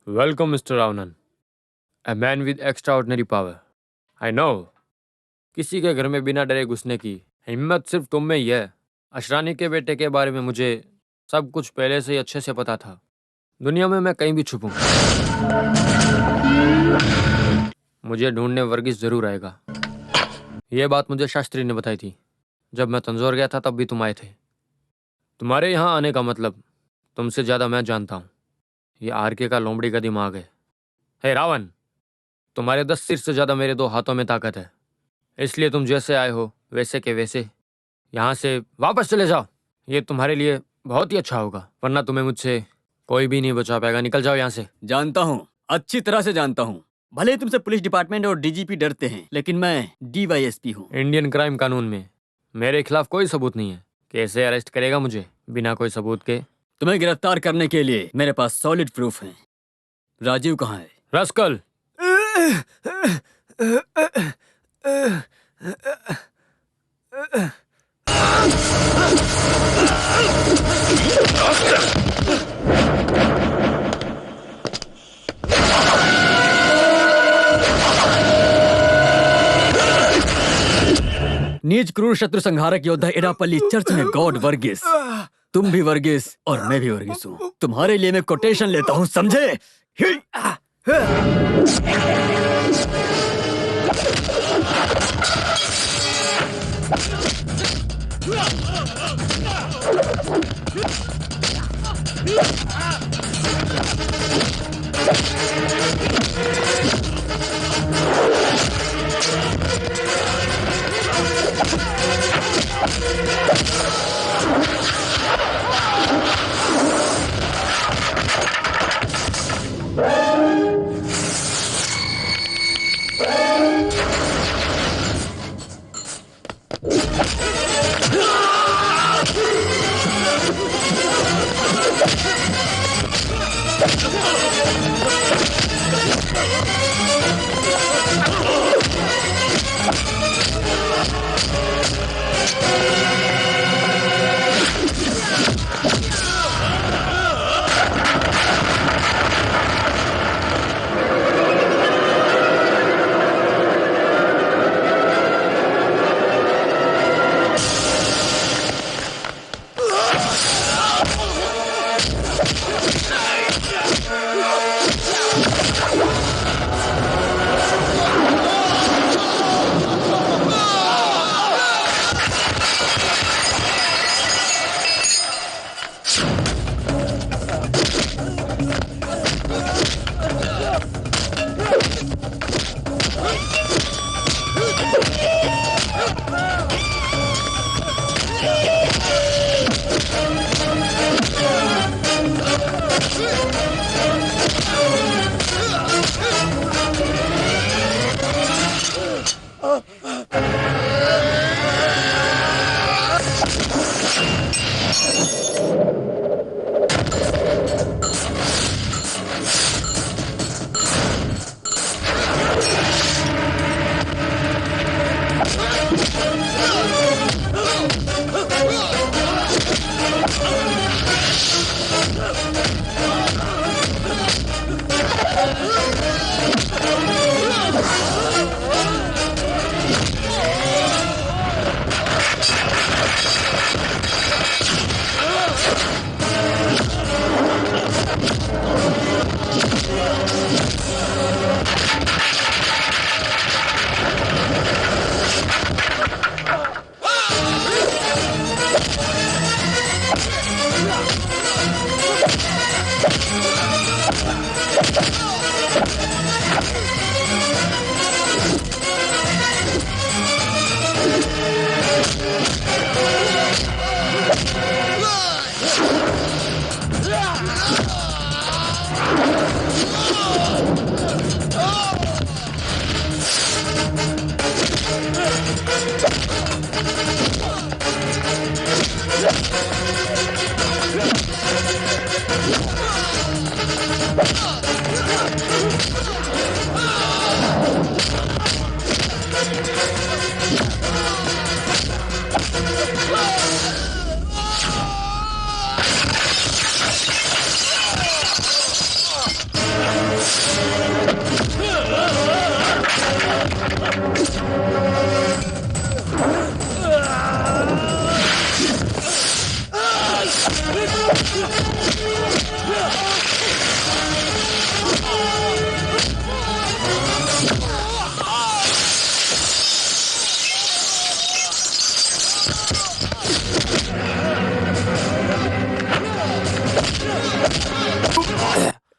Welcome mister Ravanan, a man with extraordinary power. I know किसी के घर में बिना डरे घुसने की हिम्मत सिर्फ तुम में ही है। अशरानी के बेटे के बारे में मुझे सब कुछ पहले से ही अच्छे से पता था। दुनिया में मैं कहीं भी छुपूं, मुझे ढूंढने वर्गीस जरूर आएगा। ये बात मुझे शास्त्री ने बताई थी। जब मैं तंजौर गया था तब भी तुम आए थे। तुम्हारे यहाँ आने का मतलब तुमसे ज़्यादा मैं जानता हूँ। ये आरके का लोमड़ी का दिमाग है। हे रावण, तुम्हारे 10 सिर से ज़्यादा मेरे 2 हाथों में ताकत है, इसलिए तुम जैसे आए हो वैसे के वैसे यहाँ से वापस चले जाओ। ये तुम्हारे लिए बहुत ही अच्छा होगा, वरना तुम्हें मुझसे कोई भी नहीं बचा पाएगा। निकल जाओ यहाँ से। जानता हूँ, अच्छी तरह से जानता हूँ। भले ही तुमसे पुलिस डिपार्टमेंट और डीजीपी डरते हैं, लेकिन मैं डीवाईएसपी हूँ। इंडियन क्राइम कानून में मेरे खिलाफ कोई सबूत नहीं है। कैसे अरेस्ट करेगा मुझे बिना कोई सबूत के? तुम्हें गिरफ्तार करने के लिए मेरे पास सॉलिड प्रूफ है। राजीव कहाँ है? रस्कल, नीच क्रूर शत्रु संहारक योद्धा एडापल्ली चर्च में गॉड वर्गीस। तुम भी वर्गीस और मैं भी वर्गीस हूँ। तुम्हारे लिए मैं कोटेशन लेता हूँ, समझे?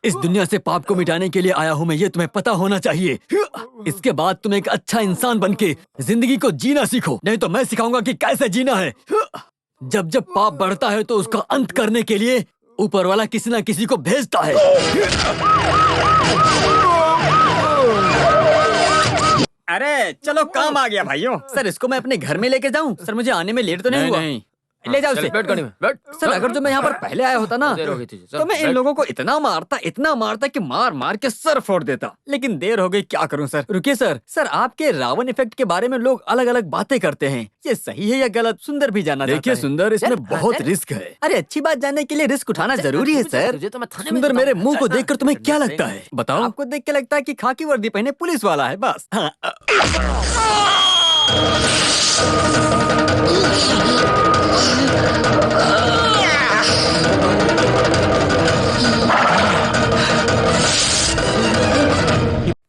इस दुनिया से पाप को मिटाने के लिए आया हूँ मैं, ये तुम्हें पता होना चाहिए। इसके बाद तुम एक अच्छा इंसान बनके जिंदगी को जीना सीखो, नहीं तो मैं सिखाऊंगा कि कैसे जीना है। जब जब पाप बढ़ता है तो उसका अंत करने के लिए ऊपर वाला किसी ना किसी को भेजता है। अरे चलो काम आ गया भाइयों। सर इसको मैं अपने घर में लेके जाऊं? सर मुझे आने में लेट तो नहीं हुआ? नहीं। ले जाओ चल, इसे। बैठ गाड़ी में, बैठ। सर अगर जो मैं यहाँ पर पहले आया होता ना देर हो गई थी। चल, तो मैं इन बैठ। लोगों को इतना मारता कि मार मार के सर फोड़ देता, लेकिन देर हो गई, क्या करूं सर। रुकिए सर, सर आपके रावण इफेक्ट के बारे में लोग अलग अलग बातें करते हैं, ये सही है या गलत? सुंदर भी जानना चाहता है। देखिए सुंदर, इसमें बहुत रिस्क है। अरे अच्छी बात जानने के लिए रिस्क उठाना जरूरी है सर। तुझे तो मैं थाने में सुंदर मेरे बताऊंगा। मुंह को चल, देखकर हाँ, तुम्हें चल, क्या चल, लगता है? बताओ। आपको देख के लगता है कि खाकी वर्दी पहने पुलिस वाला है, बस। हाँ।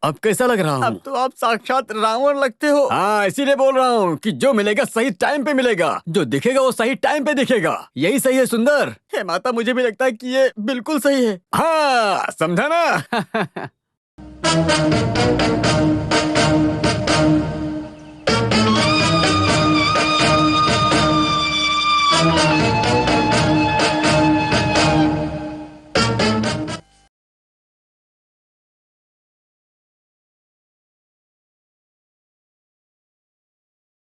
अब कैसा लग रहा हूँ? अब तो आप साक्षात रावण लगते हो। हाँ इसीलिए बोल रहा हूँ कि जो मिलेगा सही टाइम पे मिलेगा, जो दिखेगा वो सही टाइम पे दिखेगा। यही सही है सुंदर। हे माता, मुझे भी लगता है कि ये बिल्कुल सही है। हाँ समझा ना?